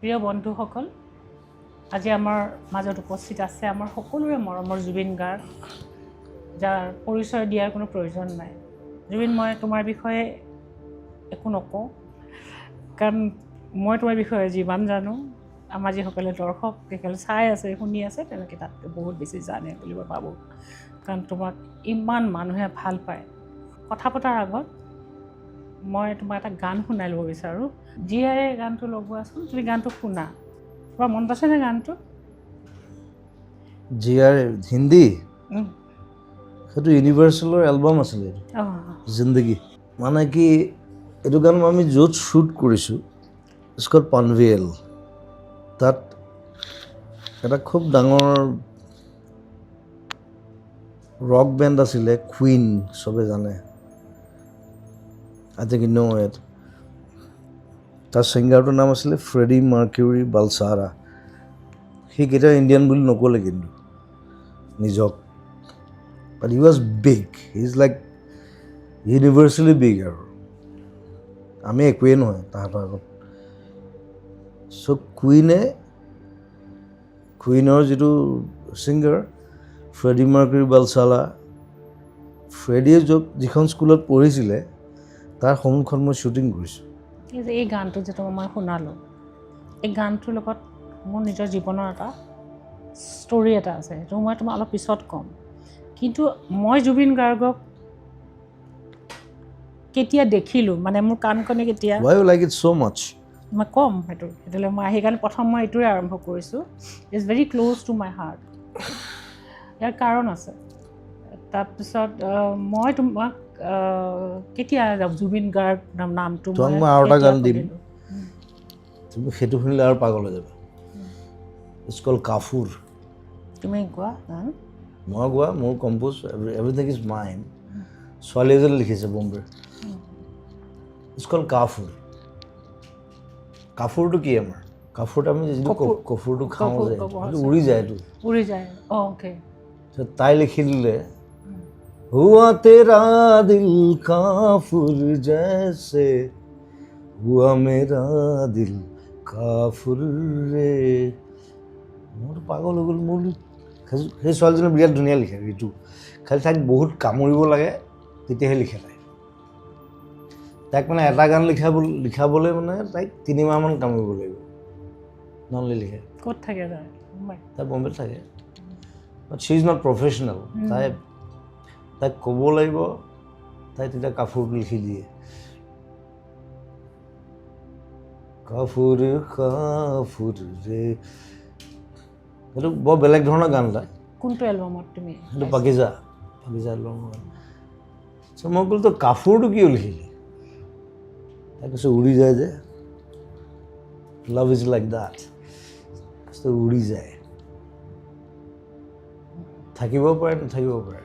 প্ৰিয় বন্ধুসকল, আজি আমাৰ মাজত উপস্থিত আছে আমাৰ সকলোৰে মৰমৰ জুবিন গাৰ্গ, যাৰ পৰিচয় দিয়াৰ কোনো প্ৰয়োজন নাই। জুবিন, মই তোমাৰ বিষয়ে একো নকওঁ, কাৰণ মই তোমাৰ বিষয়ে যিমান জানো, আমাৰ যিসকলে দৰ্শক যিসকলে চাই আছে শুনি আছে তেওঁলোকে তাতকৈ বহুত বেছি জানে বুলি মই ভাবোঁ, কাৰণ তোমাক ইমান মানুহে ভাল পায়। কথা পতাৰ আগত মই তোমাক এটা গান শুনাই ল'ব বিচাৰোঁ। জীয়াই গানটো লগোৱাচোন, তুমি গানটো শুনা। তোমাৰ মনত আছেনে গানটো? জিয়াৰ হিন্দী সেইটো ইউনিভাৰ্চেলৰ এলবাম আছিলে জিন্দগী। মানে কি এইটো গান আমি য'ত শ্বুট কৰিছোঁ স্কট পানভিয়েল, তাত এটা খুব ডাঙৰ ৰক বেণ্ড আছিলে কুইন, চবে জানে। আই থিংক ইউ ন' ইট। তাৰ ছিংগাৰটোৰ নাম আছিলে ফ্ৰেডি মাৰ্কিউৰি বালচাৰা। সি কেতিয়াও ইণ্ডিয়ান বুলি নক'লে কিন্তু নিজক, but he was big, he is like universally big. আৰু আমি একোৱেই নহয় তাহাঁতৰ আগত। চ' কুইনৰ যিটো ছিংগাৰ ফ্ৰেডি মাৰ্কিউৰি বালচাৰা, ফ্ৰেডিয়ে যিখন স্কুলত পঢ়িছিলে তাৰ সন্মুখত মই শ্বুটিং কৰিছোঁ। এই গানটো যিটো মই শুনালোঁ, এই গানটোৰ লগত মোৰ নিজৰ জীৱনৰ এটা ষ্টৰি এটা আছে, সেইটো মই তোমাক অলপ পিছত ক'ম। কিন্তু মই জুবিন গাৰ্গক কেতিয়া দেখিলোঁ, মানে মোৰ কাণখনে কেতিয়া Why you like it so much? মই ক'ম সেইটোলৈ মই সেইকাৰণে প্ৰথম মই এইটোৱে আৰম্ভ কৰিছোঁ। It's very close to my heart. ইয়াৰ কাৰণ আছে। তাৰপিছত মই তোমাক কেতিয়া জুবিন গাৰ্গ নামটো তোমাক মই আৰু এটা গান দিম, তুমি সেইটো শুনিলে আৰু পাগল হৈ যাবা। ইটছ কল্ড কাফুৰ। তুমি গোৱা গান? মই গোৱা, মোৰ কম্প'জ, এভৰিথিং ইজ মাইন। ছোৱালী এজনী লিখিছে বম্বে। ইটছ কল্ড কাফুৰ। কাফুৰটো কি আমাৰ? কাফুৰটো আমি যিটো কফুৰটো খাওঁ যে সেইটো উৰি যায়, এইটো উৰি যায়। অ'কে। তাই লিখি দিলে, হুৱা তেৰা দিল কাফুৰ জৈছে, হুৱা মেৰা দিল কাফুৰ ৰে। মোৰতো পাগল হৈ গ'ল। মোৰ সেই ছোৱালীজনী বিৰাট ধুনীয়া লিখে ঋতু, খালি তাইক বহুত কামুৰিব লাগে তেতিয়াহে লিখে। তাইক মানে এটা গান লিখাবলৈ মানে তাইক 3 মাহমান কামুৰিব লাগিব, নহ'লে লিখে। ক'ত থাকে তাই? তাই বম্বেত থাকে, বাট শ্বি ইজ নট প্ৰফেচনেল। তাইক ক'ব লাগিব, তাই তেতিয়া কাফুৰটো লিখি দিয়ে। কাফুৰ কাফুৰ ৰে, সেইটো বৰ বেলেগ ধৰণৰ গান এটা। কোনটো এলবামত তুমি? সেইটো পাকিজা এলবামৰ গান। চ' মই ক'লো তই কাফুৰটো কিয় লিখিলি? তাই কৈছে উৰি যায় যে, লাভ ইজ লাইক ডাট, উৰি যায়, থাকিব পাৰে নাথাকিব পাৰে।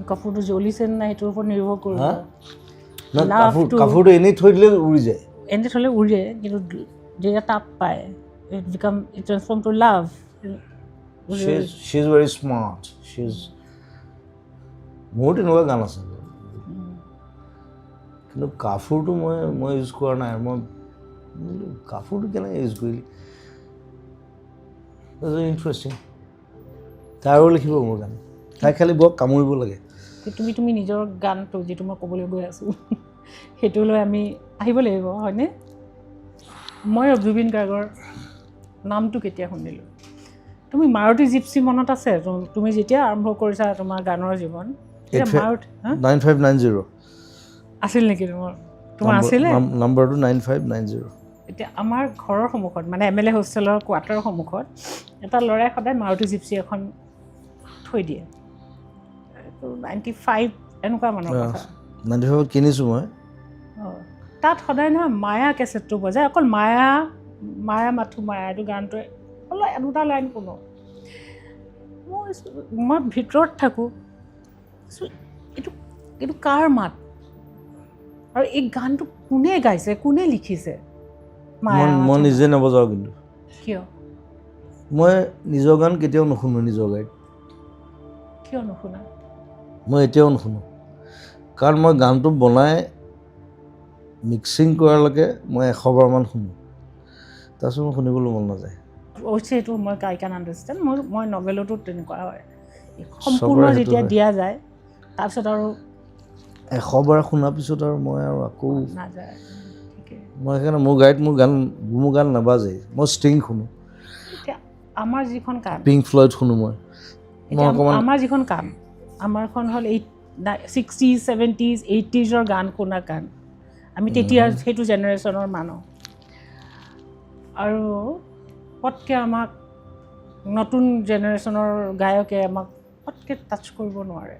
কাপোৰটো জ্বলিছে নে নাই সেইটোৰ ওপৰত নিৰ্ভৰ কৰিব। কাপোৰটো এনেই থৈ দিলে উৰি যায়। এনেই থ'লে উৰি যায়, কিন্তু যেতিয়া তাপ পায় it transform to love. She is very smart. মোৰ তেনেকুৱা গান আছে, কিন্তু কাফুৰটো মই ইউজ কৰা নাই। মই কাফুৰটো কেনেকৈ ইউজ কৰিলি? ইণ্টাৰেষ্টিং। তাইও লিখিব মোৰ গান, তাই খালি বৰ কামুৰিব লাগে। তুমি নিজৰ গানটো যিটো মই ক'বলৈ গৈ আছোঁ সেইটোলৈ আমি আহিব লাগিব, হয়নে? মই জুবিন গাৰ্গৰ নামটো কেতিয়া শুনিলোঁ? তুমি মাৰুতি জিপচি মনত আছে? তুমি যেতিয়া আৰম্ভ কৰিছা তোমাৰ গানৰ জীৱন, 9590 আছিল নেকি? তোমাৰ আছিলে নম্বৰটো 9590। এতিয়া আমাৰ ঘৰৰ সন্মুখত, মানে MLA হোষ্টেলৰ কোৱাৰ্টাৰৰ সন্মুখত এটা ল'ৰাই সদায় মাৰুতি জিপচি এখন থৈ দিয়ে। 95 এনেকুৱা মানৰ কথা। 95 কিনিছোঁ মই। তাত সদায় নহয় মায়া কেছেটটো বজায়, অকল মায়া মাথো মায়া, এইটো গানটোৱে দুটা লাইন শুনো। মই ভিতৰত থাকোঁ, এইটো কাৰ মাত আৰু এই গানটো কোনে গাইছে, কোনে লিখিছে? মই নিজে নবজাওঁ কিন্তু। কিয়? মই নিজৰ গান কেতিয়াও নুশুনো, নিজৰ গাড়ীত। কিয় নুশুনা? মই এতিয়াও নুশুনো, কাৰণ মই গানটো বনাই মিক্সিং কৰালৈকে মই 100বাৰমান শুনো, তাৰপিছত মই শুনিবলৈ মন নাযায়। অৱশ্যে এইটো মই আই কেন আণ্ডাৰষ্টেণ্ড। মই নভেলতো তেনেকুৱা হয়, সম্পূৰ্ণ যেতিয়া দিয়া যায় তাৰপিছত আৰু 100বাৰ শুনাৰ পিছত আৰু মই আৰু আকৌ নাযায়। ঠিকে। মই সেইকাৰণে মোৰ গাড়ীত মোৰ গান নাবাজেই, মই ষ্টিং শুনো, এতিয়া আমাৰ যিখন কাম, পিংক ফ্লয়ড শুনো মই অকণমান। আমাৰ যিখন কাম, আমাৰখন হ'ল 60s 70s 80sৰ গান শুনা গান। আমি তেতিয়া সেইটো জেনেৰেশ্যনৰ মানুহ, আৰু পটকৈ আমাক নতুন জেনেৰেশ্যনৰ গায়কে আমাক পটকৈ টাচ কৰিব নোৱাৰে।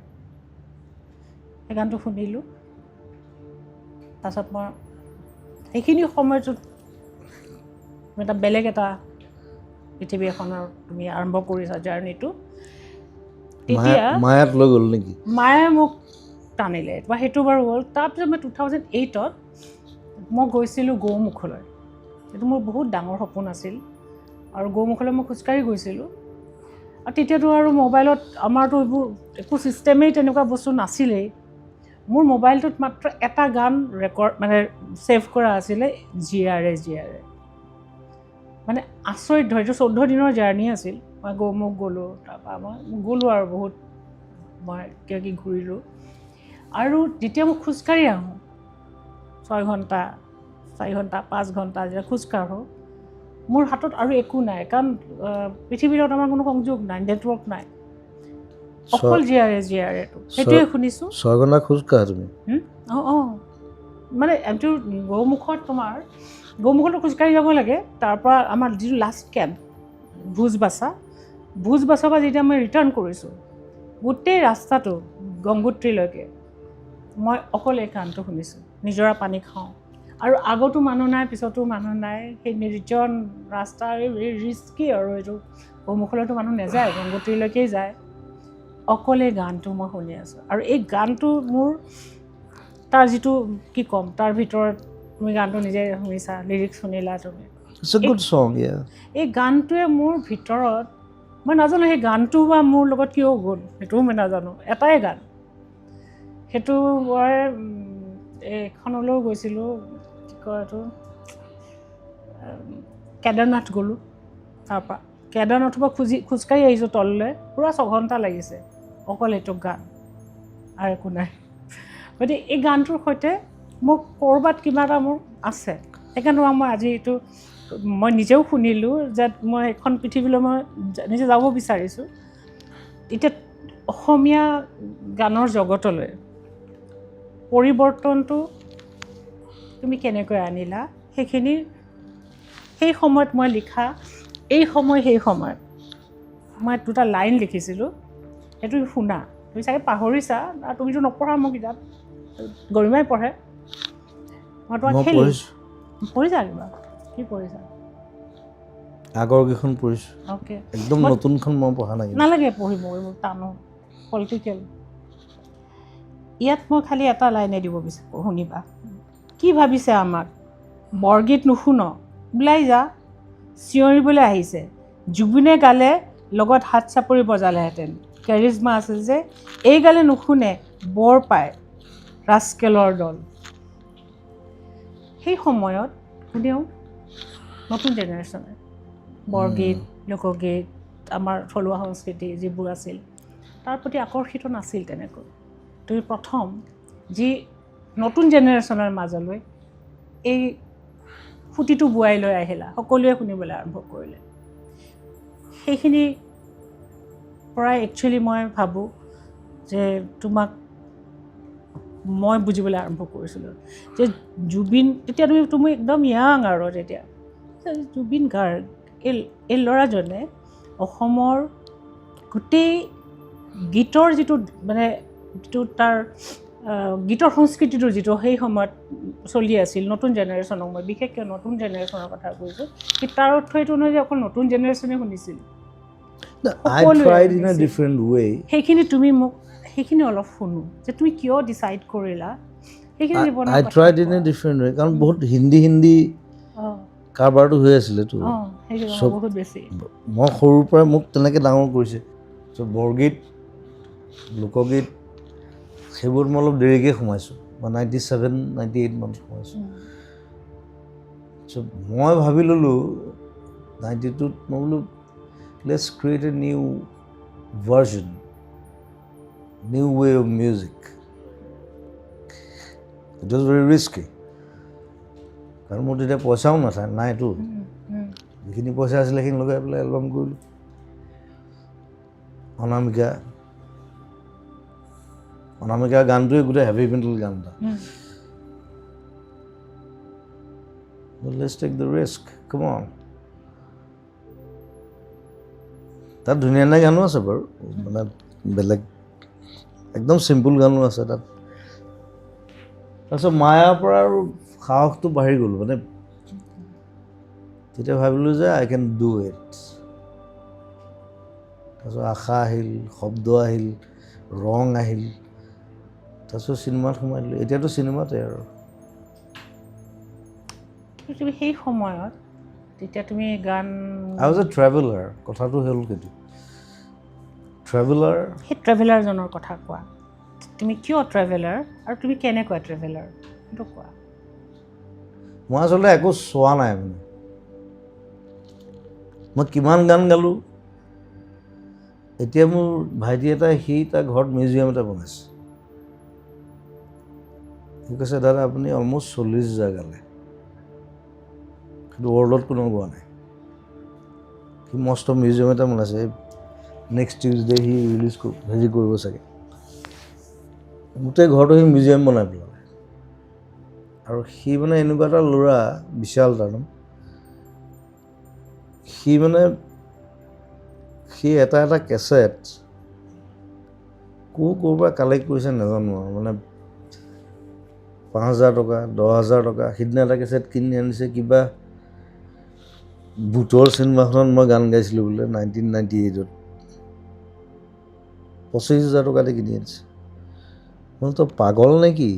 সেই গানটো শুনিলোঁ, তাৰপাছত মই সেইখিনি সময়টোত এটা বেলেগ এটা পৃথিৱী এখনৰ তুমি আৰম্ভ কৰিছা জাৰ্ণিটো। তেতিয়া মায়াত লৈ গ'ল নেকি? মায়ে মোক টানিলে, বা সেইটো বাৰু হ'ল। তাৰপিছত মই 2008ত মই গৈছিলোঁ গৌমুখলৈ। সেইটো মোৰ বহুত ডাঙৰ সপোন আছিল, আৰু গৌমুখলৈ মই খোজকাঢ়ি গৈছিলোঁ। আৰু তেতিয়াতো আৰু মোবাইলত আমাৰতো এইবোৰ একো ছিষ্টেমেই তেনেকুৱা বস্তু নাছিলেই। মোৰ মোবাইলটোত মাত্ৰ এটা গান মানে ছেভ কৰা আছিলে, জিয়াৰে জিয়াৰে। মানে আচৰিত ধৰ, এইটো 14 দিনৰ জাৰ্ণি আছিল। মই গৌমুখ গ'লোঁ, তাৰপৰা মই গ'লোঁ আৰু বহুত মই কিবা কিবি ঘূৰিলোঁ। আৰু যেতিয়া মই খোজকাঢ়ি আহোঁ 6 ঘণ্টা 4 ঘণ্টা 5 ঘণ্টা যেতিয়া খোজকাঢ়োঁ, মোৰ হাতত আৰু একো নাই, কাৰণ পৃথিৱীৰত আমাৰ কোনো সংযোগ নাই, নেটৱৰ্ক নাই, অকল জিয়াৰে জিয়াৰেটো সেইটোৱে শুনিছোঁ। 6 ঘণ্টা খোজকাঢ়া তুমি? অঁ, মানে এইটো গৌমুখত গৌমুখতো খোজকাঢ়ি যাব লাগে। তাৰপৰা আমাৰ যিটো লাষ্ট কেম্প ভোজবাচাৰ পৰা যেতিয়া মই ৰিটাৰ্ণ কৰিছোঁ, গোটেই ৰাস্তাটো গংগোত্ৰীলৈকে মই অকল এই গানটো শুনিছোঁ। নিজৰা পানী খাওঁ, আৰু আগতো মানুহ নাই, পিছতো মানুহ নাই, সেই নিৰ্জন ৰাস্তা, এই ৰিস্কি। আৰু এইটো গৌমুখলৈতো মানুহ নাযায়, গংগোত্ৰীলৈকেই যায়। অকল এই গানটো মই শুনি আছোঁ, আৰু এই গানটো মোৰ তাৰ যিটো কি ক'ম, তাৰ ভিতৰত তুমি গানটো নিজে শুনিছা, লিৰিক্স শুনিলা তুমি। It's a good song, yeah. এই গানটোৱে মোৰ ভিতৰত, মই নাজানো সেই গানটো বা মোৰ লগত কিয় গ'ল, সেইটোও মই নাজানো। এটাই গান, সেইটো মই এইখনলৈও গৈছিলোঁ, কি কয় এইটো, কেদাৰনাথ গ'লোঁ। তাৰপৰা কেদাৰনাথৰ পৰা খোজকাঢ়ি আহিছোঁ তললৈ, পূৰা 6 ঘণ্টা লাগিছে, অকল এইটো গান আৰু একো নাই। গতিকে এই গানটোৰ সৈতে মোৰ ক'ৰবাত কিবা এটা মোৰ আছে। সেইকাৰণে মই আজি এইটো মই নিজেও শুনিলোঁ যে মই এখন পৃথিৱীলৈ মই নিজে যাব বিচাৰিছোঁ। এতিয়া অসমীয়া গানৰ জগতলৈ পৰিৱৰ্তনটো তুমি কেনেকৈ আনিলা, সেই সময়ত মই লিখা সেই সময়ত মই 2টা লাইন লিখিছিলোঁ, সেইটো শুনা। তুমি চাগে পাহৰিছা, আৰু তুমিতো নপঢ়া মোৰ কিতাপ, গৰিমাই পঢ়ে। মই তোমাক পঢ়িছা কিবা? কি পঢ়িছা? আগৰকেইখন পঢ়িছোঁ। অ'কে, একদম নতুনখন মই পঢ়া নাই। নালাগে পঢ়িব, এইবোৰ টানো পলিটিকেল। ইয়াত মই খালি এটা লাইনে দিব বিচাৰোঁ, শুনিবা। কি ভাবিছে আমাক, বৰগীত নুশুন, ওলাই যা, চিঞৰিবলৈ আহিছে। জুবিনে গালে লগত হাত চাপৰি বজালেহেঁতেন, কেৰিজমা আছিল যে, এই গালে নুশুনে, বৰ পায় ৰাস্কেলৰ দল। সেই সময়ত কোনেও নতুন জেনেৰেশ্যনে বৰগীত, লোকগীত, আমাৰ থলুৱা সংস্কৃতি যিবোৰ আছিল, তাৰ প্ৰতি আকৰ্ষিত নাছিল তেনেকৈ। তুমি প্ৰথম যি নতুন জেনেৰেশ্যনৰ মাজলৈ এই সুঁতিটো বোৱাই লৈ আহিলা, সকলোৱে শুনিবলৈ আৰম্ভ কৰিলে। সেইখিনিৰ পৰাই একচুৱেলি মই ভাবোঁ যে তোমাক মই বুজিবলৈ আৰম্ভ কৰিছিলোঁ যে জুবিন, তেতিয়া তুমি একদম য়াং আৰু তেতিয়া জুবিন গাৰ্গ, এই ল'ৰাজনে অসমৰ গোটেই গীতৰ যিটো মানে যিটো তাৰ গীতৰ সংস্কৃতিটো যিটো সেই সময়ত চলি আছিল, নতুন জেনেৰেশ্যনক মই বিশেষকৈ নতুন জেনেৰেশ্যনৰ কথা কৈছোঁ, কি তাৰ অৰ্থ এইটো নহয় যে অকল নতুন জেনেৰেশ্যনে শুনিছিল, সেইখিনি তুমি মোক সেইখিনি অলপ শুনো যে তুমি কিয় ডিচাইড কৰিলা সেইখিনি জীৱনৰ I tried in a different way, কাৰণ বহুত হিন্দী কাৰবাৰটো হৈ আছিলেতো। বহুত বেছি মই সৰুৰ পৰাই মোক তেনেকৈ ডাঙৰ কৰিছে। চ' বৰগীত, লোকগীত সেইবোৰ মই অলপ দেৰিকৈ সোমাইছোঁ। 97, 98 মানত সোমাইছোঁ। মই ভাবি ল'লোঁ 92ত মই বোলো let's create a new version, new way of music. It was very risky, কাৰণ মোৰ তেতিয়া পইচাও নাইতো। যিখিনি পইচা আছিলে সেইখিনি লগাই পেলাই এলবাম কৰিলোঁ। অনামিকা গানটোৱে গোটেই হেভি মেটেল গান এটা। Let's take the risk, come on. তাত ধুনীয়া ধুনীয়া গানো আছে বাৰু, মানে বেলেগ একদম চিম্পুল গানো আছে তাত। তাৰপিছত মায়াৰ পৰা আৰু সাহসটো বাঢ়ি গ'ল, মানে তেতিয়া ভাবিলোঁ যে আই কেন ডু ইট। তাৰপিছত আশা আহিল, শব্দ আহিল, ৰং আহিল, তাৰপিছত চিনেমাত সোমাই দিলোঁ। এতিয়াতো চিনেমাতে আৰু। তুমি সেই সময়ত তেতিয়া তুমি গান আই ৱাজ এ ট্ৰেভেলাৰ, কথাটো হ'ল সেইটো। ট্ৰেভেলাৰ, সেই ট্ৰেভেলাৰজনৰ কথা কোৱা। তুমি কিয় ট্ৰেভেলাৰ আৰু তুমি কেনেকুৱা ট্ৰেভেলাৰ সেইটো কোৱা। মই আচলতে একো চোৱা নাই, মানে মই কিমান গান গালোঁ। এতিয়া মোৰ ভাইটি এটাই সি তাৰ ঘৰত মিউজিয়াম এটা বনাইছে। সি কৈছে দাদা আপুনি অলমষ্ট 40,000 গালে, কিন্তু ৱৰ্ল্ডত কোনো গোৱা নাই। সি মস্ত মিউজিয়াম এটা বনাইছে, নেক্সট টিউজডে সি হেৰি কৰিব চাগে। গোটেই ঘৰটো সি মিউজিয়াম বনাই পেলালে। আৰু সি মানে এনেকুৱা এটা ল'ৰা, বিশাল তাৰ নাম। সি এটা কেছেট ক'ৰ পৰা কালেক্ট কৰিছে নাজানো আৰু, মানে 5,000 টকা, 10,000 টকা। সিদিনা এটা কেছেট কিনি আনিছে, কিবা ভূতৰ চিনেমাখনত মই গান গাইছিলোঁ বোলে 1998ত, 25,000 টকা দি কিনি আনিছে। মই তই পাগল নে কি?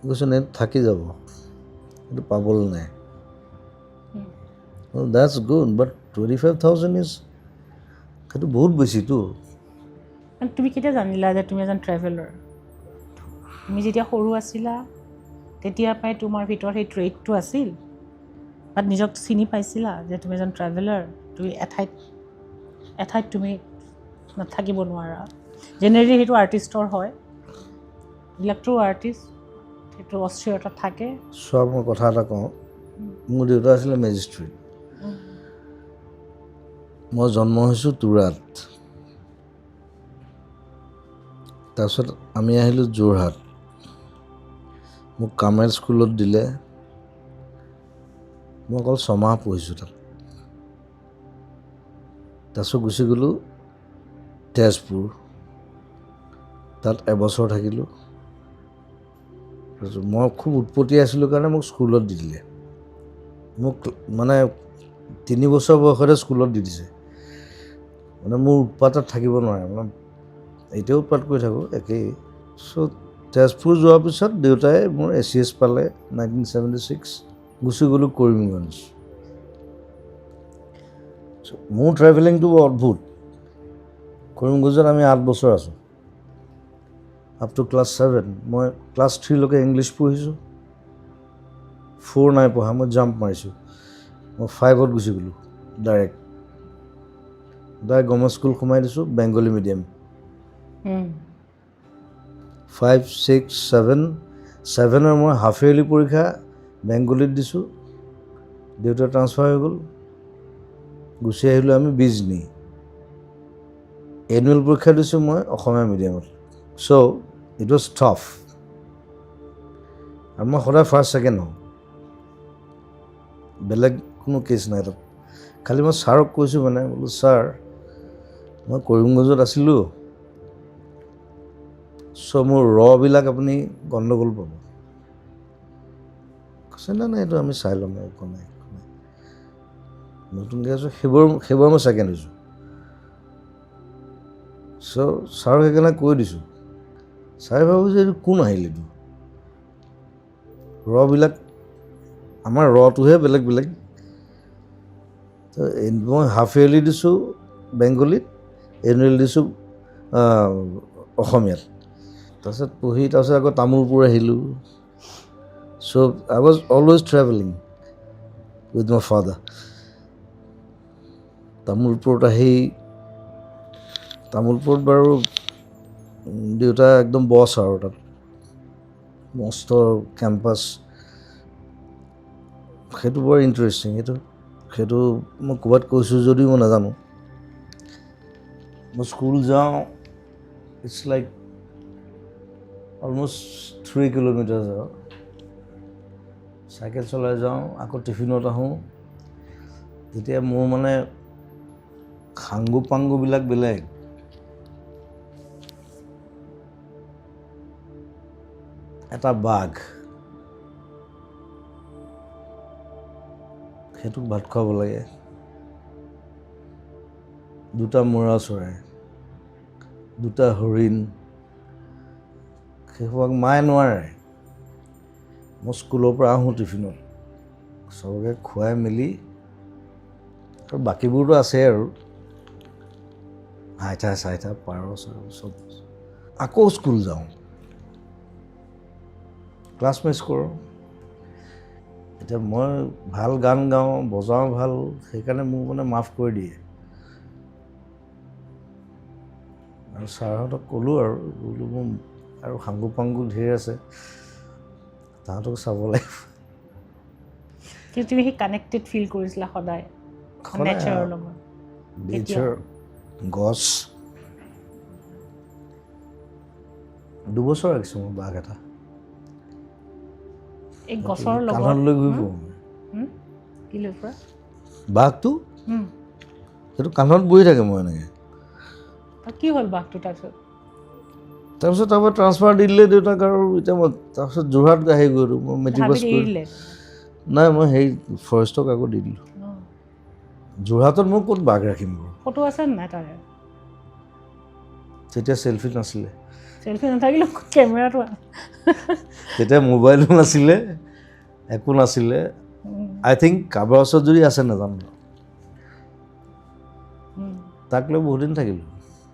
কৈছোঁ নে থাকি যাব, সেইটো পাবলৈ নাই। That's good, but 25,000 is সেইটো বহুত বেছিতো। তুমি কেতিয়া জানিলা যে তুমি এজন ট্ৰেভেলাৰ? তুমি যেতিয়া সৰু আছিলা তেতিয়া পৰাই তোমাৰ ভিতৰত সেই ট্ৰেইটটো আছিল, বাট নিজক চিনি পাইছিলা যে তুমি এজন ট্ৰেভেলাৰ? তুমি এঠাইত তুমি নাথাকিব নোৱাৰা। জেনেৰেলি সেইটো আৰ্টিষ্টৰ হয়, এইবিলাকতো আৰ্টিষ্ট, সেইটো অস্থিৰতা থাকে। চোৱা, মই কথা এটা কওঁ। মোৰ দেউতা আছিলে মেজিষ্ট্ৰেট। মই জন্ম হৈছোঁ তুৰাত। তাৰপিছত আমি আহিলোঁ যোৰহাট। মোক কামেল স্কুলত দিলে, মই অকল 6 মাহ পঢ়িছোঁ তাত। তাৰপিছত গুচি গ'লোঁ তেজপুৰ, তাত এবছৰ থাকিলোঁ। তাৰপিছত মই খুব উৎপতীয়া আছিলোঁ কাৰণে মোক স্কুলত দি দিলে। মোক মানে 3 বছৰ বয়সতে স্কুলত দি দিছে। মানে মোৰ উৎপাতত থাকিব নোৱাৰে, মানে এতিয়াও উৎপাত কৰি থাকোঁ, একেই। চ' তেজপুৰ যোৱাৰ পিছত দেউতাই মোৰ ACS পালে 1976, গুচি গ'লোঁ কৰিমগঞ্জ। মোৰ ট্ৰেভেলিংটো বৰ অদ্ভুত। কৰিমগঞ্জত আমি 8 বছৰ আছোঁ, আপ টু ক্লাছ 7। মই ক্লাছ 3লৈকে ইংলিছ পঢ়িছোঁ, 4 নাই পঢ়া, মই জাম্প মাৰিছোঁ। মই 5ত গুচি গ'লোঁ ডাইৰেক্ট গভৰ্ণমেণ্ট স্কুল সোমাই দিছোঁ, বেংগলী মিডিয়াম। 5, 6, 7ৰ মই হাফ ইয়াৰলি পৰীক্ষা বেংগলীত দিছোঁ। দেউতাৰ ট্ৰান্সফাৰ হৈ গ'ল, গুচি আহিলোঁ আমি বিজনী। এনুৱেল পৰীক্ষা দিছোঁ মই অসমীয়া মিডিয়ামত। চ' ইট ৱাজ টাফ, আৰু মই সদায় ফাৰ্ষ্ট ছেকেণ্ড হওঁ, বেলেগ কোনো কেছ নাই তাত। খালি মই ছাৰক কৈছোঁ, মানে বোলো ছাৰ মই কৰিমগঞ্জত আছিলোঁ, চ' মোৰ বিলাক আপুনি গণ্ডগোল পাব। কৈছে নাই এইটো আমি চাই ল'ম, একো নাই। নতুনকৈ আছোঁ, সেইবাৰ মই ছেকেণ্ড হৈছোঁ। চ' ছাৰক সেইকাৰণে কৈ দিছোঁ। ছাৰে ভাবোঁ যে এইটো কোন আহিল, এইটো বিলাক আমাৰ টোহে বেলেগ বেলেগ। মই হাফ ইয়াৰলি দিছোঁ বেংগলীত, এনুৱেল দিছোঁ অসমীয়াত। তাৰপিছত পঢ়ি তাৰপিছত আকৌ তামোলপুৰ আহিলোঁ so' I was always travelling with my father তামোলপুৰত আহি তামোলপুৰত বাৰু দেউতা একদম বছ আৰু তাত মস্ত কেম্পাছ সেইটো বৰ ইণ্টাৰেষ্টিং সেইটো মই ক'ৰবাত কৈছোঁ যদিও মই নাজানো মই স্কুল যাওঁ ইটছ লাইক অলমষ্ট 3 কিলোমিটাৰ যাওঁ চাইকেল চলাই যাওঁ আকৌ টিফিনত আহোঁ তেতিয়া মোৰ মানে সাংগু পাংগুবিলাক বেলেগ এটা বাঘ সেইটোক ভাত খুৱাব লাগে 2টা মৰা চৰাই 2টা হৰিণ সেইসোপাক মায়ে নোৱাৰে মই স্কুলৰ পৰা আহোঁ টিফিনত চবকে খুৱাই মেলি আৰু বাকীবোৰতো আছেই আৰু হাইঠা চাইঠা পাৰ চব আকৌ স্কুল যাওঁ ক্লাছ মিছ কৰোঁ এতিয়া মই ভাল গান গাওঁ বজাওঁ ভাল সেইকাৰণে মোক মানে মাফ কৰি দিয়ে আৰু ছাৰহঁতক ক'লোঁ আৰু বোলো মোৰ আৰু সাংগু পাংগু ধেৰ আছে তাহাঁতক চাব লাগিব কিন্তু তুমি সেই কানেক্টেড ফিল কৰিছিলা সদায় নেচাৰৰ লগত নেচাৰ গছ 2 বছৰ ৰাখিছোঁ মই বাঘ এটা এই গছৰ লগত কাণত লৈ ঘূৰি ফুৰোঁ কি লৈ ফুৰা বাঘটো সেইটো কাণত বহি থাকে মই এনেকৈ কি হ'ল বাঘটো তাৰপিছত তাৰপৰা ট্ৰান্সফাৰ দি দিলে দেউতাক আৰু এতিয়া মই তাৰপিছত যোৰহাট আহি গ'লোঁ মই মেট্ৰিক পাছ কৰি নাই মই সেই ফৰেষ্টক আকৌ দি দিলোঁ যোৰহাটত মই ক'ত বাঘ ৰাখিম বাৰু ফটো আছে নাই তাৰে তেতিয়া চেল্ফি নাছিলে চেল্ফি নাথাকিলেও কেমেৰাটো তেতিয়া মোবাইলো নাছিলে একো নাছিলে আই থিংক কাৰোবাৰ ওচৰত যদি আছে নাজানো তাক লৈ বহুত দিন থাকিলোঁ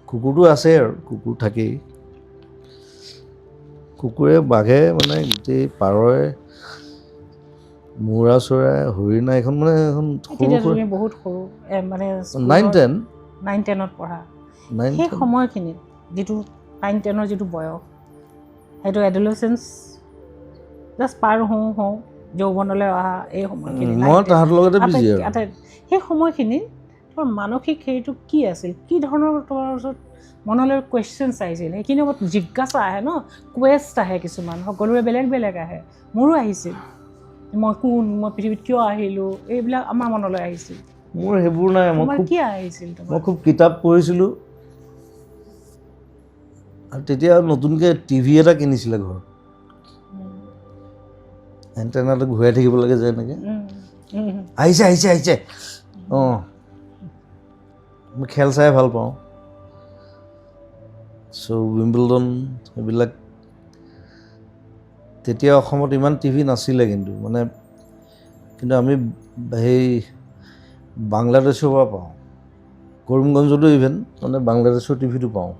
কুকুৰটো আছে আৰু কুকুৰ থাকেই কুকুৰে বাঘে মানে গোটেই পাৰই মূৰা চৰাই হৰিণা এখন মানে এখন বহুত সৰু মানে 9-10 পঢ়া সেই সময়খিনিত যিটো 9-10 যিটো বয়স সেইটো এডলেচেঞ্চ জাষ্ট পাৰ হওঁ যৌৱনলৈ অহা এই সময়খিনি মই তাহাঁতৰ লগতে বিজি আৰু সেই সময়খিনি তোমাৰ মানসিক হেৰিটো কি আছিল কি ধৰণৰ তোমাৰ ওচৰত মনলৈ কুৱেশ্যনছ আহিছিল সেইখিনি সময়ত জিজ্ঞাসা আহে ন কুৱেষ্ট আহে কিছুমান সকলোৰে বেলেগ বেলেগ আহে মোৰো আহিছিল মই পৃথিৱীত কিয় আহিলোঁ এইবিলাক আমাৰ মনলৈ আহিছিল মোৰ সেইবোৰ নাই কি আহিছিল মই খুব কিতাপ পঢ়িছিলোঁ আৰু তেতিয়া নতুনকৈ টিভি এটা কিনিছিলে ঘৰত এণ্টেনাটো ঘূৰাই থাকিব লাগে যে এনেকৈ আহিছে অঁ মই খেল চাই ভাল পাওঁ চ' উইম্বলডন এইবিলাক তেতিয়া অসমত ইমান টিভি নাছিলে কিন্তু আমি সেই বাংলাদেশৰ পৰা পাওঁ কৰিমগঞ্জতো ইভেন মানে বাংলাদেশৰ টিভিটো পাওঁ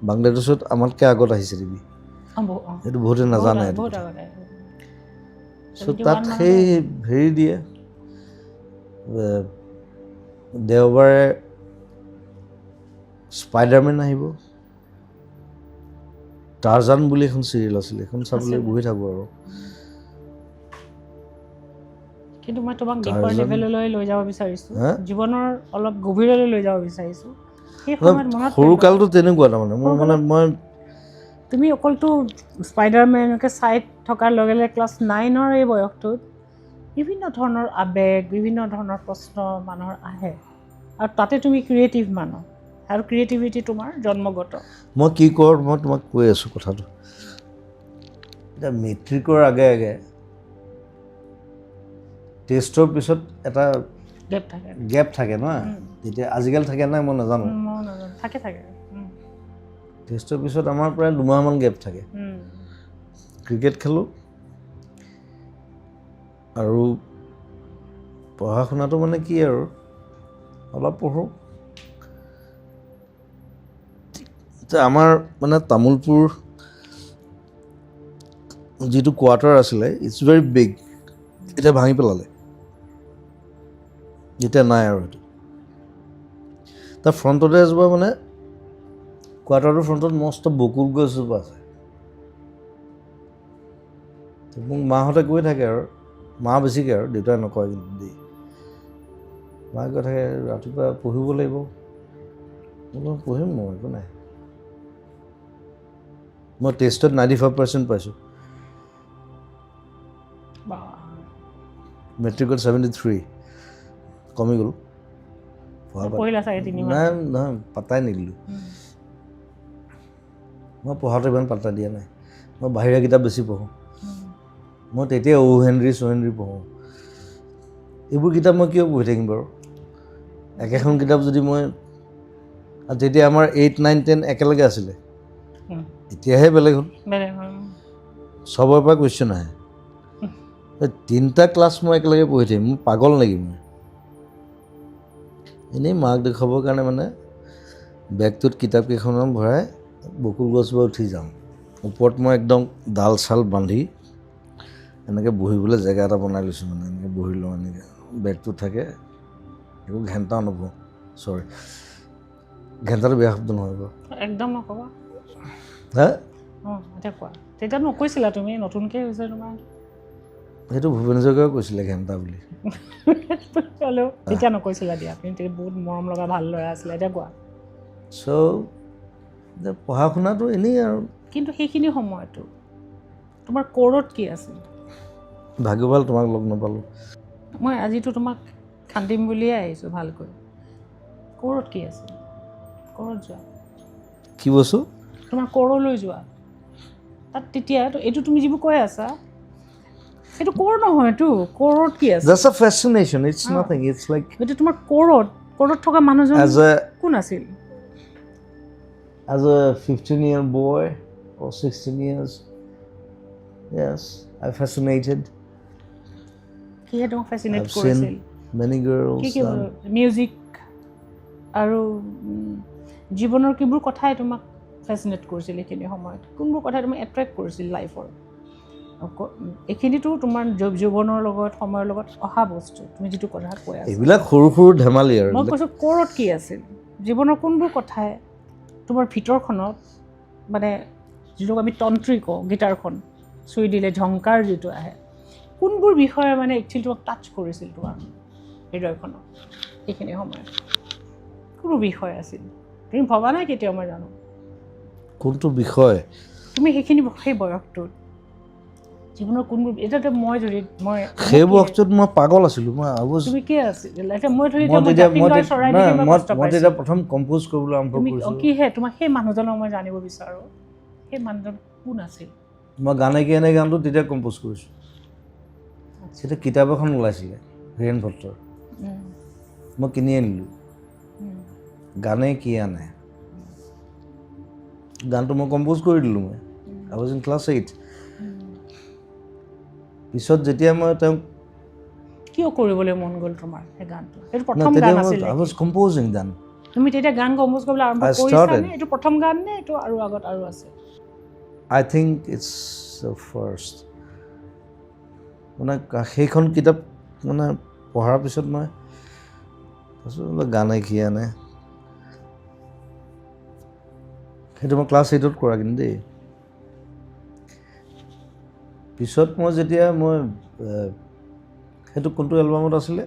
বাংলাদেশত আমাতকৈ আগত আহিছে টিভি সেইটো বহুতে নাজানে চ' তাত সেই হেৰি দিয়ে দেওবাৰে স্পাইডাৰমেন আহিব টাৰ্জান বুলি এখন চিৰিয়েল আছিলে সেইখন চাবলৈ বহি থাকোঁ আৰু কিন্তু মই তোমাক ডিপাৰ লেভেললৈ লৈ যাব বিচাৰিছোঁ জীৱনৰ অলপ গভীৰলৈ লৈ যাব বিচাৰিছোঁ সেই সময়ত মনত সৰুকালটো তেনেকুৱা তাৰমানে মই তুমি অকলতো স্পাইডাৰমেনকে চাই থকাৰ লগে লগে ক্লাছ 9ৰ এই বয়সটোত বিভিন্ন ধৰণৰ আৱেগ বিভিন্ন ধৰণৰ প্ৰশ্ন মানুহৰ আহে আৰু তাতে তুমি ক্ৰিয়েটিভ মানুহ আৰু ক্ৰিয়েটিভিটি তোমাৰ জন্মগত মই কি কৰোঁ মই তোমাক কৈ আছোঁ কথাটো এতিয়া মেট্ৰিকৰ আগে টেষ্টৰ পিছত এটা গেপ থাকে নহয় তেতিয়া আজিকালি থাকে নাই মই নাজানো থাকে টেষ্টৰ পিছত আমাৰ প্ৰায় 2 মাহমান গেপ থাকে ক্ৰিকেট খেলোঁ আৰু পঢ়া শুনাটো মানে কি আৰু অলপ পঢ়োঁ আমাৰ মানে তামোলপুৰ যিটো কোৱাৰ্টাৰ আছিলে ইটছ ভেৰি বিগ, এতিয়া ভাঙি পেলালে, এতিয়া নাই আৰু সেইটো। তাৰ ফ্ৰণ্টতে এজোপা মানে কোৱাৰ্টাৰটোৰ ফ্ৰণ্টত মস্ত বকুল গছ এজোপা আছে। মোক মাহঁতে কৈ থাকে আৰু, মা বেছিকৈ আৰু দেউতাই নকয় কিন্তু দেই, মায়ে কৈ থাকে ৰাতিপুৱা পঢ়িব লাগিব। মই পঢ়িম, মই একো নাই। মই টেষ্টত 95% পাইছোঁ, মেট্ৰিকত 73, কমি গ'ল। পঢ়িলা চাগে 3 মাহ? নাই নহয়, পাত্তাই নিদিলোঁ। মই পঢ়াটো ইমান পাত্তা দিয়া নাই, মই বাহিৰা কিতাপ বেছি পঢ়োঁ। মই তেতিয়া অ' হেনৰি পঢ়োঁ। এইবোৰ কিতাপ মই কিয় পঢ়ি থাকিম বাৰু? একেখন কিতাপ যদি মই, তেতিয়া আমাৰ 8, 9, 10 একেলগে আছিলে, এতিয়াহে বেলেগ হ'ল, চবৰ পৰা কুৱেশ্যন আহে। 3টা ক্লাছ মই একেলগে পঢ়ি থাকিম, মোৰ পাগল নেকি মই? এনেই মাক দেখুৱাবৰ কাৰণে মানে বেগটোত কিতাপকেইখনমান ভৰাই বকুল গছজোপা উঠি যাওঁ, ওপৰত মই একদম ডাল চাল বান্ধি এনেকৈ বহিবলৈ জেগা এটা বনাই লৈছোঁ, মানে এনেকৈ বহি লওঁ, এনেকৈ বেগটোত থাকে, একো ঘেণ্টাও নপঢ়োঁ। চৰি, ঘেণ্টাটো বেয়া শব্দ নহয় বাৰু, একদম নক'বা। হা? এতিয়া কোৱা, তেতিয়া নকৈছিলা তুমি, নতুনকৈ হৈছে তোমাৰ। সেইটো ভূপেনেশ্বৰকেও কৈছিলে ঘেণ্টা বুলি। হ'লেও তেতিয়া নকৈছিলা দিয়া, তুমি বহুত মৰম লগা ভাল ল'ৰা আছিলে। এতিয়া কোৱা। চ' পঢ়া শুনাটো এনেই আৰু। কিন্তু সেইখিনি সময়তো তোমাৰ ক'ৰত কি আছিল? ভাগ্য ভাল তোমাক লগ নাপালোঁ। মই আজিতো তোমাক কান্দিম বুলিয়ে আহিছোঁ ভালকৈ। ক'ৰত কি আছিল? ক'ৰত যোৱা। কি বস্তু? তোমাৰ ক'ৰলৈ যোৱা। তাত তেতিয়া এইটো তুমি যিবোৰ কৈ আছা, সেইটো ক'ৰ নহয়তো, ক'ৰত কি আছে? That's a fascination, it's nothing, it's like গতিকে তোমাৰ ক'ৰত থকা মানুহজন কোন আছিল? As a 15-year boy or 16 years, yes, I fascinated. কিহে তোমাক ফেচিনেট I've কৰিছিল? seen many girls. কি মিউজিক আৰু জীৱনৰ কিবোৰ কথাই তোমাক ফেচিনেট কৰিছিল এইখিনি সময়ত? কোনবোৰ কথাই তোমাক এট্ৰেক্ট কৰিছিল লাইফৰ? এইখিনিতো তোমাৰ জীৱনৰ লগত, সময়ৰ লগত অহা বস্তু, তুমি যিটো কথা কৈ আছা। এইবিলাক সৰু সৰু ধেমালি আৰু। মই কৈছোঁ ক'ৰত কি আছিল? জীৱনৰ কোনবোৰ কথাই তোমাৰ ভিতৰখনত, মানে যিটো আমি তন্ত্ৰী কওঁ, গীটাৰখন চুই দিলে ঝংকাৰ যিটো আহে, কোনবোৰ বিষয়ে মানে একচুৱেলি তোমাক টাচ কৰিছিল তোমাৰ হৃদয়খনত এইখিনি সময়ত? কোনো বিষয় আছিল তুমি ভবা নাই কেতিয়াও? মই জানো কোনটো বিষয় তুমি সেই বয়সটোত জীৱনৰ কোনবোৰ, এতিয়া মই সেই বয়সটোত মই পাগল আছিলোঁ। তুমি কি আছিল? এতিয়া মই তেতিয়া প্ৰথম কম্প'জ কৰিবলৈ আৰম্ভ কৰিছোঁ। কিহে তোমাক সেই মানুহজনক মই জানিব বিচাৰোঁ, সেই মানুহজন কোন আছিল? মই গানে কি এনে গানটো তেতিয়া কম্প'জ কৰিছোঁ। তেতিয়া কিতাপ এখন ওলাইছিলে হীৰেণ ভট্টৰ, মই কিনি আনিলোঁ, গানে কি আনে। গানটো মই কম্প'জ কৰি দিলোঁ। মই আই ৱাজ ইন ক্লাছ 8। পিছত যেতিয়া মই তেওঁক কিয় কৰিবলৈ মন গ'ল তোমাৰ সেই গানটো? সেইটো প্ৰথম গান আছিল? আই ৱাজ কম্প'জিং গান। তুমি তেতিয়া গান কম্প'জ কৰিবলৈ আৰম্ভ কৰিছানে? এইটো প্ৰথম গান নে এইটো আৰু আগত আৰু আছে? আই থিংক ইটছ দ্য ফাৰ্ষ্ট। মানে সেইখন কিতাপ মানে পঢ়াৰ পিছত মই তাৰপিছত গানে কি আনে, সেইটো মই ক্লাছ 8ত কৰা কিন্তু দেই। পিছত মই যেতিয়া সেইটো কোনটো এলবামত আছিলে,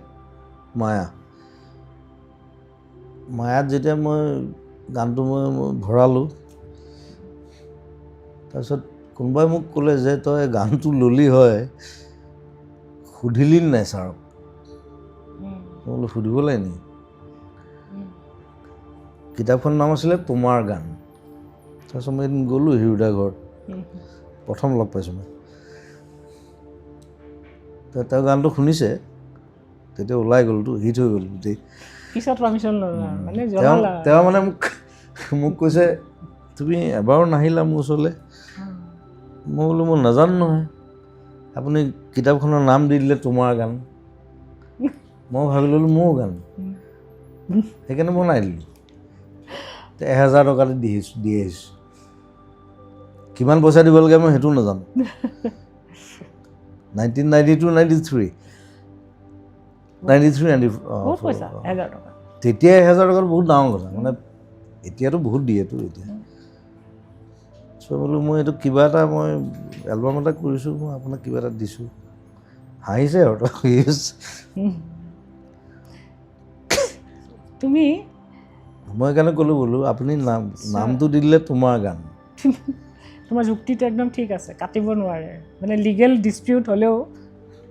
মায়াত যেতিয়া মই গানটো মই ভৰালোঁ, তাৰপিছত কোনোবাই মোক ক'লে যে তই গানটো ল'লি হয়, সুধিলি নাই ছাৰক? মই বোলো সুধিব লাগে নি? কিতাপখনৰ নাম আছিলে তোমাৰ গান। তাৰপিছত মই এদিন গ'লোঁ হিৰুদাৰ ঘৰত, প্ৰথম লগ পাইছোঁ মই। তেওঁ গানটো শুনিছে, তেতিয়া ওলাই গ'লতো, হিট হৈ গ'ল গোটেই। তেওঁ মানে মোক কৈছে তুমি এবাৰো নাহিলা মোৰ ওচৰলৈ। মই বোলো মই নাজানো নহয়, আপুনি কিতাপখনৰ নাম দি দিলে তোমাৰ গান, মই ভাবি ল'লোঁ মোৰ গান, সেইকাৰণে বনাই দিলোঁ। 1000 টকা দি আহিছোঁ। কিমান পইচা দিব লাগে মই সেইটো নাজানো, 1992, 93. 93, 94. বহুত পইচা 1000 টকা তেতিয়া 1000 টকা বহুত ডাঙৰ কথা মানে এতিয়াতো বহুত দিয়েতো এতিয়া চ' বোলো মই এইটো কিবা এটা মই এলবাম এটা কৰিছোঁ মই আপোনাক কিবা এটা দিছোঁ হাঁহিছে আৰু তুমি মই সেইকাৰণে ক'লোঁ বোলো আপুনি নামটো দি দিলে তোমাৰ গান তোমাৰ যুক্তিটো একদম ঠিক আছে কাটিব নোৱাৰে মানে লিগেল ডিস্পিউট হ'লেও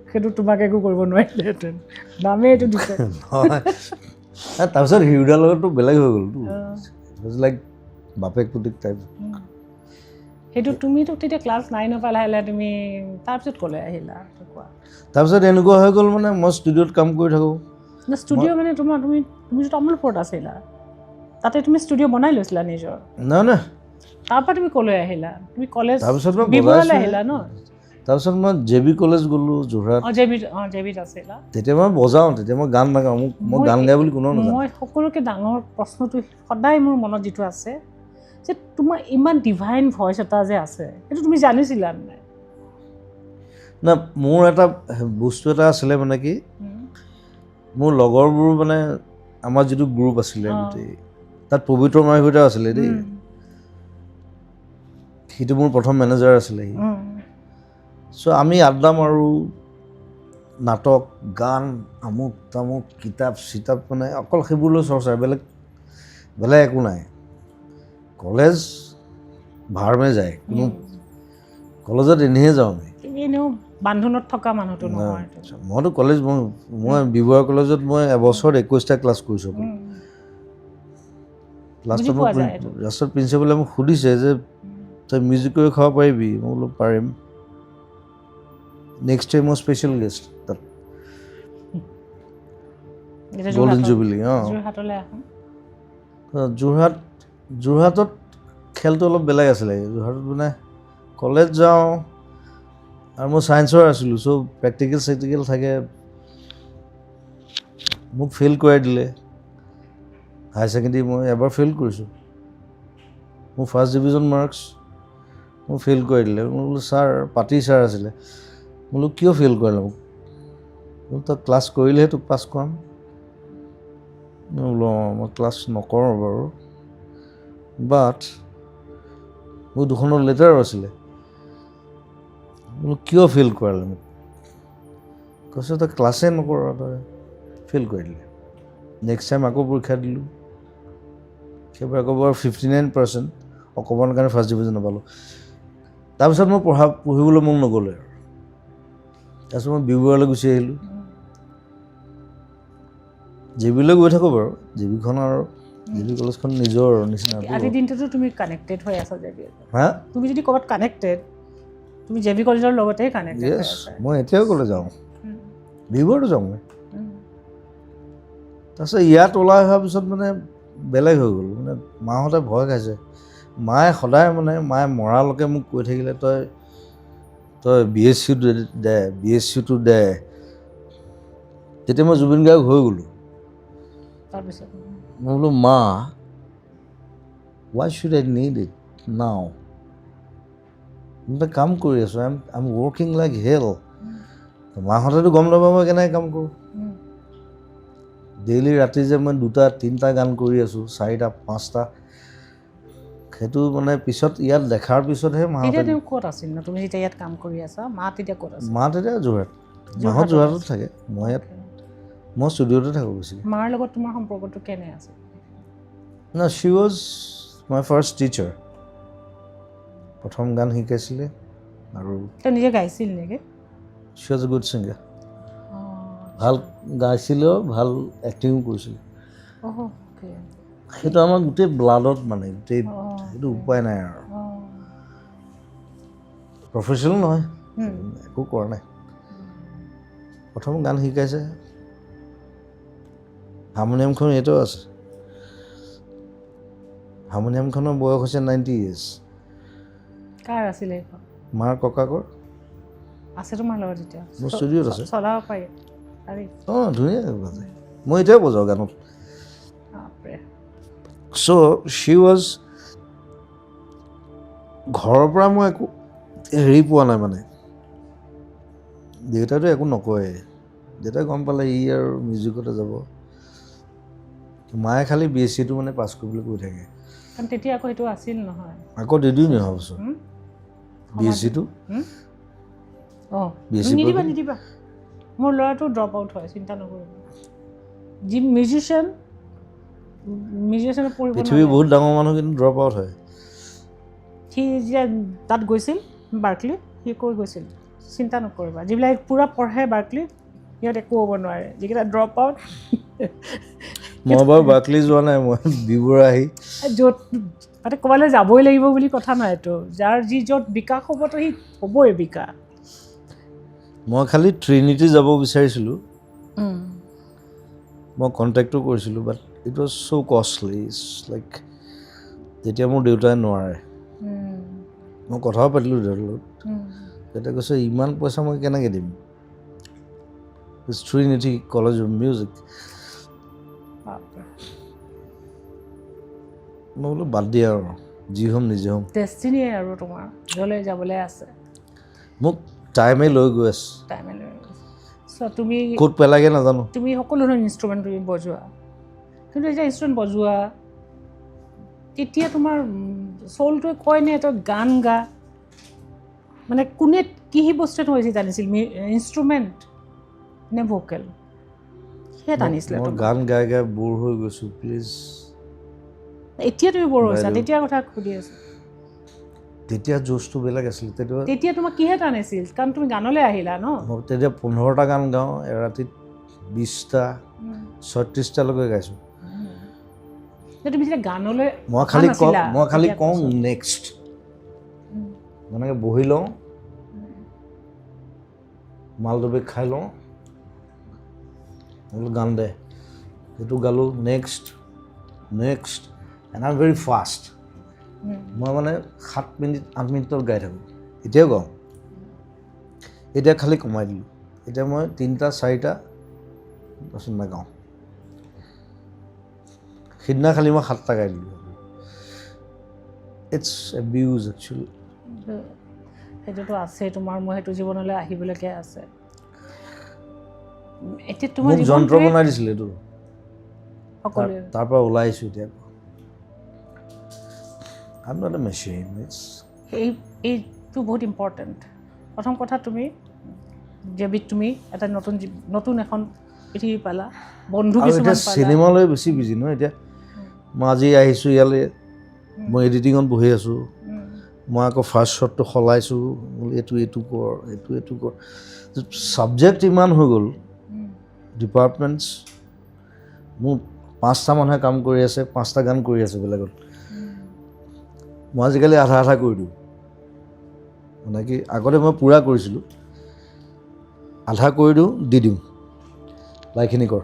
সেইটো তোমাক একো কৰিব নোৱাৰিলেহেঁতেন নামেই এইটো দিছে তাৰপিছত হিৰুদাৰ লগততো বেলেগ হৈ গ'লতো লাইক বাপেক পুতেক টাইপ সেইটো তুমিতো তেতিয়া ক্লাছ 9 পৰা লাহে লাহে তুমি তাৰপিছত ক'লে আহিলা কোৱা তাৰপিছত এনেকুৱা হৈ গ'ল মানে মই ষ্টুডিঅ'ত কাম কৰি থাকোঁ ষ্টুডিঅ' মানে তুমিতো তামোলপুৰত আছিলা তাতে তুমি ষ্টুডিঅ' বনাই লৈছিলা নিজৰ নহয় তাৰপৰা তুমি ক'লৈ আহিলা তুমি কলেজ তাৰপিছত মই বিবৰলৈ আহিলা ন তাৰপিছত মই JB কলেজ গ'লোঁ যোৰহাট জেবিত আছিলা তেতিয়া মই বজাওঁ তেতিয়া মই গান নাগাওঁ মই গান গাই বুলি কোনো নাজানো মই সকলোকে ডাঙৰ প্ৰশ্নটো সদায় মোৰ মনত যিটো আছে যে তোমাৰ ইমান ডিভাইন ভইচ এটা যে আছে সেইটো তুমি জানিছিলা নাই না মোৰ এটা বস্তু এটা আছিলে মানে কি মোৰ লগৰবোৰ মানে আমাৰ যিটো গ্ৰুপ আছিলে গোটেই তাত পবিত্ৰ মাইকীটাও আছিলে দেই সিটো মোৰ প্ৰথম মেনেজাৰ আছিলে সি চ' আমি আড্ডা মাৰোঁ নাটক গান আমুক তামুক কিতাপ চিতাপ মানে অকল সেইবোৰলৈ চৰ্চা বেলেগ একো নাই কলেজ ভাৰমে যায় কোনো কলেজত এনেহে যাওঁ আমি তুমি এনেও বান্ধোনত থকা মানুহটো নহয় মইতো কলেজ মই বিবৰুৱা কলেজত মই এবছৰত 21টা ক্লাছ কৰিছোঁ লাষ্টত প্ৰিন্সিপালে মোক সুধিছে যে তই মিউজিক কৰি খাব পাৰিবি মই বোলো পাৰিম নেক্সট টাইম মই স্পেচিয়েল গেষ্ট তাত গল্ডেন জুবিলি যোৰহাটত খেলটো অলপ বেলেগ আছিলে যোৰহাটত মানে কলেজ যাওঁ আৰু মই ছায়েন্সৰ আছিলোঁ চ' প্ৰেক্টিকেল চেক্টিকেল থাকে মোক ফেইল কৰাই দিলে হায়াৰ ছেকেণ্ডেৰী মই এবাৰ ফেইল কৰিছোঁ মোৰ ফাৰ্ষ্ট ডিভিজন মাৰ্কছ মোক ফেইল কৰাই দিলে মই বোলো ছাৰ পাতি ছাৰ আছিলে বোলো কিয় ফেইল কৰিলে মোক বোলো তই ক্লাছ কৰিলেহে তোক পাছ কৰাম মই বোলো মই ক্লাছ নকৰোঁ বাৰু বাট মোৰ দুখনৰ লেটাৰো আছিলে বোলো কিয় ফেইল কৰালে মোক কৈছে তই ক্লাছেই নকৰ তই ফেইল কৰি দিলে নেক্সট টাইম আকৌ পৰীক্ষা দিলোঁ সেইবাৰ আকৌ বাৰু 59% অকণমান কাৰণে ফাৰ্ষ্ট ডিভিজন নাপালোঁ তাৰপিছত মই পঢ়িবলৈ মন নগ'লে আৰু তাৰপিছত মই বিবৰুৱালৈ গুচি আহিলোঁ জেবিলৈ গৈ থাকোঁ বাৰু জেবিখন আৰু জেবি কলেজখন নিজৰ নিচিনা আজিৰ দিনটোতো তুমি কানেক্টেড হৈ আছা জেবি হা তুমি যদি ক'ৰবাত কানেক্টেড তুমি জেবি কলেজৰ লগতেই কানেক্টেড য়েছ মই এতিয়াও ক'লে যাওঁ বিবৰুৱাতো যাওঁ মই তাৰপিছত ইয়াত ওলাই অহাৰ পিছত মানে বেলেগ হৈ গ'ল মানে মাহঁতে ভয় খাইছে মায়ে সদায় মানে মায়ে মৰালৈকে মোক কৈ থাকিলে তই BSc-টো দে তেতিয়া মই জুবিন গাৰ্গ হৈ গ'লোঁ তাৰপিছত মই বোলো মা why should I need it now মই এটা কাম কৰি আছোঁ I'm working like hell মাহঁতেতো গম নাপাব মই কেনেকৈ কাম কৰোঁ ডেইলি ৰাতি যে মই 2-3টা গান কৰি আছোঁ 4টা 5টা সেইটো মানে পিছত ইয়াত দেখাৰ পিছতহে মাহঁতে ক'ত আছিল তুমি যেতিয়া ইয়াত কাম কৰি আছা মা তেতিয়া ক'ত আছে মা তেতিয়া যোৰহাট মাহঁত যোৰহাটত থাকে মই ইয়াত মই ষ্টুডিঅ'তে থাকোঁ বেছিকৈ মাৰ লগত তোমাৰ সম্পৰ্কটো কেনে আছে না শ্বি ৱাজ মাই ফাৰ্ষ্ট টিচাৰ প্ৰথম গান শিকাইছিলে আৰু তই নিজে গাইছিল নেকি শ্বি ৱাজ এ গুড ছিংগাৰ ভাল গাইছিলেও ভাল এক্টিঙো কৰিছিলে সেইটো আমাৰ গোটেই ব্লাডত মানে গোটেই সেইটো উপায় নাই আৰু প্ৰফেশ্যনেল নহয় একো কৰা নাই প্ৰথম গান শিকাইছে হাৰমনিয়ামখন এতিয়াও আছে হাৰমনিয়ামখনৰ বয়স হৈছে 90 years কাৰ আছিলে এইখন মাৰ ককাকৰ আছে তোমাৰ লগত এতিয়া মোৰ ষ্টুডিঅ'ত আছে চলাব পাৰি অঁ ধুনীয়াকৈ বাজে মই এতিয়াও বজাওঁ গানত চ' শ্বি ৱাজ ঘৰৰ পৰা মই একো হেৰি পোৱা নাই মানে দেউতাইতো একো নকয়, দেউতাই গম পালে ই আৰু মিউজিকতে যাব। মায়ে খালি BSc-টো মানে পাছ কৰিবলৈ কৈ থাকে। কাৰণ তেতিয়া আকৌ সেইটো আছিল নহয়। আকৌ দিদিও নহয় বছৰ BSc-টো। অঁ BSc নিদিবা পঢ়ি নিদিবা, মোৰ ল'ৰাটো ড্ৰপ আউট হয়, চিন্তা নকৰিবা। যি মিউজিচিয়ানে পঢ়িব পৃথিৱীৰ বহুত ডাঙৰ মানুহ কিন্তু ড্ৰপ আউট হয়। সি যে তাত গৈছিল বাৰ্কলি, সি কৈ গৈছিল চিন্তা নকৰিবা, যিবিলাক পূৰা পঢ়ে বাৰ্কলি সিহঁত একো হ'ব নোৱাৰে, যিকেইটা ড্ৰপ আউট মই বাৰু বাৰ্কলি যোৱা নাই, মই বিবৰা আহি য'ত মানে ক'ৰবালৈ যাবই লাগিব বুলি কথা নাই এইটো, যাৰ য'ত বিকাশ হ'বতো সি হ'বই বিকাশ। মই খালি ট্ৰিনিটি যাব বিচাৰিছিলোঁ, মই কণ্টেক্টো কৰিছিলোঁ, but it was so' costly, like তেতিয়া মোৰ দেউতাই নোৱাৰে। মই কথাও পাতিলোঁ দেউতাৰ লগত, দেউতাই কৈছে ইমান পইচা মই কেনেকৈ দিম, ট্ৰিনিটি কলেজ অফ মিউজিক। মই বোলো বাদ দিয়া আৰু, যি হ'ম নিজে হ'ম। ডেষ্টিনিয়ে আৰু তোমাৰ য'লৈ যাবলৈ আছে, মোক টাইমে লৈ গৈ আছে, টাইমে লৈ আছে। চ' তুমি ক'ত পেলাগে নাজানো। তুমি সকলো ধৰণৰ ইনষ্ট্ৰুমেণ্ট তুমি বজোৱা, কিন্তু এতিয়া ইনষ্ট্ৰুমেণ্ট বজোৱা তেতিয়া তোমাৰ চ'লটোৱে কয়নে তই গান গা, মানে কোনে কি বস্তুৱে বেছি জানিছিল, ইনষ্ট্ৰুমেণ্ট নে ভোকেল, সেয়া টানিছিলে মই তোমাক। গান গাই গাই বৰ হৈ গৈছোঁ, প্লিজ। এতিয়া তুমি বৰ হৈছা, তেতিয়াৰ কথা সুধি আছোঁ। তেতিয়া জোচটো বেলেগ আছিল। তেতিয়া তোমাক কিহে টানিছিল, কাৰণ তুমি গানলৈ আহিলা ন। মই তেতিয়া 15টা গান গাওঁ, এৰাতিত 20টা 36টালৈকে গাইছোঁ। তুমি যেতিয়া গানলৈ মই খালি কওঁ নেক্সট, মানে বহি লওঁ, মালডবেক খাই লওঁ, বোলো গান দে, সেইটো গালোঁ, next and I am very fast. মই মানে 7 মিনিট 8 মিনিটত গাই থাকোঁ, এতিয়াও গাওঁ। এতিয়া খালি কমাই দিলোঁ, এতিয়া মই 3টা 4টা তাৰপিছত নাগাওঁ। সিদিনা খালি মই 7টা গাই দিলোঁ। It's abuse actually. সেইটোতো আছেই তোমাৰ, মই সেইটো জীৱনলৈ আহিবলৈকে আছে। এতিয়া তোমাৰ মোক যন্ত্ৰ বনাই দিছিলে এইটো, সকলোৱে তাৰ পৰা ওলাই আহিছোঁ এতিয়া। I am not a machine. এইটো বহুত ইম্পৰ্টেণ্ট। প্ৰথম কথা তুমি যেবিধ তুমি এটা নতুন এখন পৃথিৱী পালা, বন্ধু কিছুমান পালা। চিনেমালৈ বেছি বিজি ন এতিয়া। মই আজি আহিছোঁ ইয়ালৈ, মই এডিটিঙত বহি আছোঁ, মই আকৌ ফাৰ্ষ্ট শ্বটটো সলাইছোঁ, এইটো কৰ, এইটো কৰ, ছাবজেক্ট ইমান হৈ গ'ল। ডিপাৰ্টমেণ্টছ মোৰ 5টা মানুহে কাম কৰি আছে, 5টা গান কৰি আছে বেলেগত। মই আজিকালি আধা কৰি দিওঁ, মানে কি আগতে মই পূৰা কৰিছিলোঁ, আধা কৰি দিওঁ, দি দিওঁ বাকীখিনি কৰ,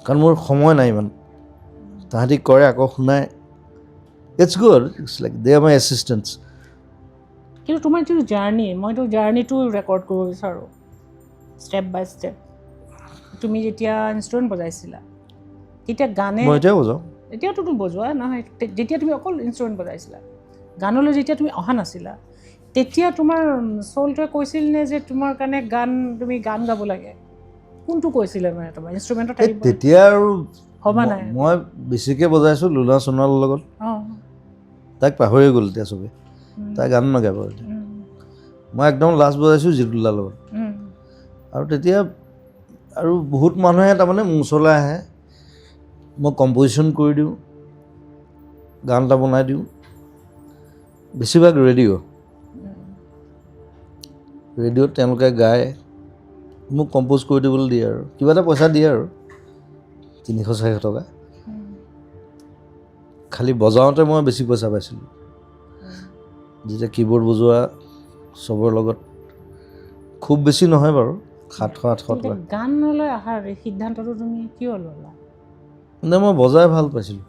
কাৰণ মোৰ সময় নাই ইমান। তাহাঁতি কৰে আকৌ শুনাই, it's good, it's like they are my assistants. কিন্তু তোমাৰ যিটো জাৰ্ণি, মইতো জাৰ্ণিটো ৰেকৰ্ড কৰিব বিচাৰোঁ, ষ্টেপ বাই ষ্টেপ। তুমি যেতিয়া ইনষ্ট্ৰুমেণ্ট বজাইছিলা, তেতিয়া গানে, মই এতিয়াও বজাওঁ, এতিয়াতো তুমি বজোৱা নহয়, যেতিয়া তুমি অকল ইনষ্ট্ৰুমেণ্ট বজাইছিলা, গানলৈ যেতিয়া তুমি অহা নাছিলা, তেতিয়া তোমাৰ চ'লটোৱে কৈছিল নে যে তোমাৰ কাৰণে তুমি গান গাব লাগে? কোনটো কৈছিলে মানে তোমাৰ ইনষ্ট্ৰুমেণ্টত? তেতিয়া আৰু ভবা নাই, মই বেছিকৈ বজাইছোঁ লুনা সোণোৱালৰ লগত। তাইক পাহৰি গ'ল এতিয়া চবে, তাই গান নাগাব এতিয়া। মই একদম লাষ্ট বজাইছোঁ জিতুলাৰ লগত। আৰু তেতিয়া আৰু বহুত মানুহে তাৰমানে মোৰ ওচৰলৈ আহে, মই কম্প'জিশ্যন কৰি দিওঁ, গান এটা বনাই দিওঁ, বেছিভাগ ৰেডিঅ'ত তেওঁলোকে গায়, মোক কম্প'জ কৰি দিবলৈ দিয়ে আৰু কিবা এটা পইচা দিয়ে আৰু 300-400 টকা। খালি বজাওঁতে মই বেছি পইচা পাইছিলোঁ, যেতিয়া কীবৰ্ড বজোৱা চবৰ লগত খুব বেছি নহয় বাৰু, 700-800 টকা। গানলৈ অহাৰ সিদ্ধান্তটো তুমি কিয় ল'লা? মানে মই বজাই ভাল পাইছিলোঁ।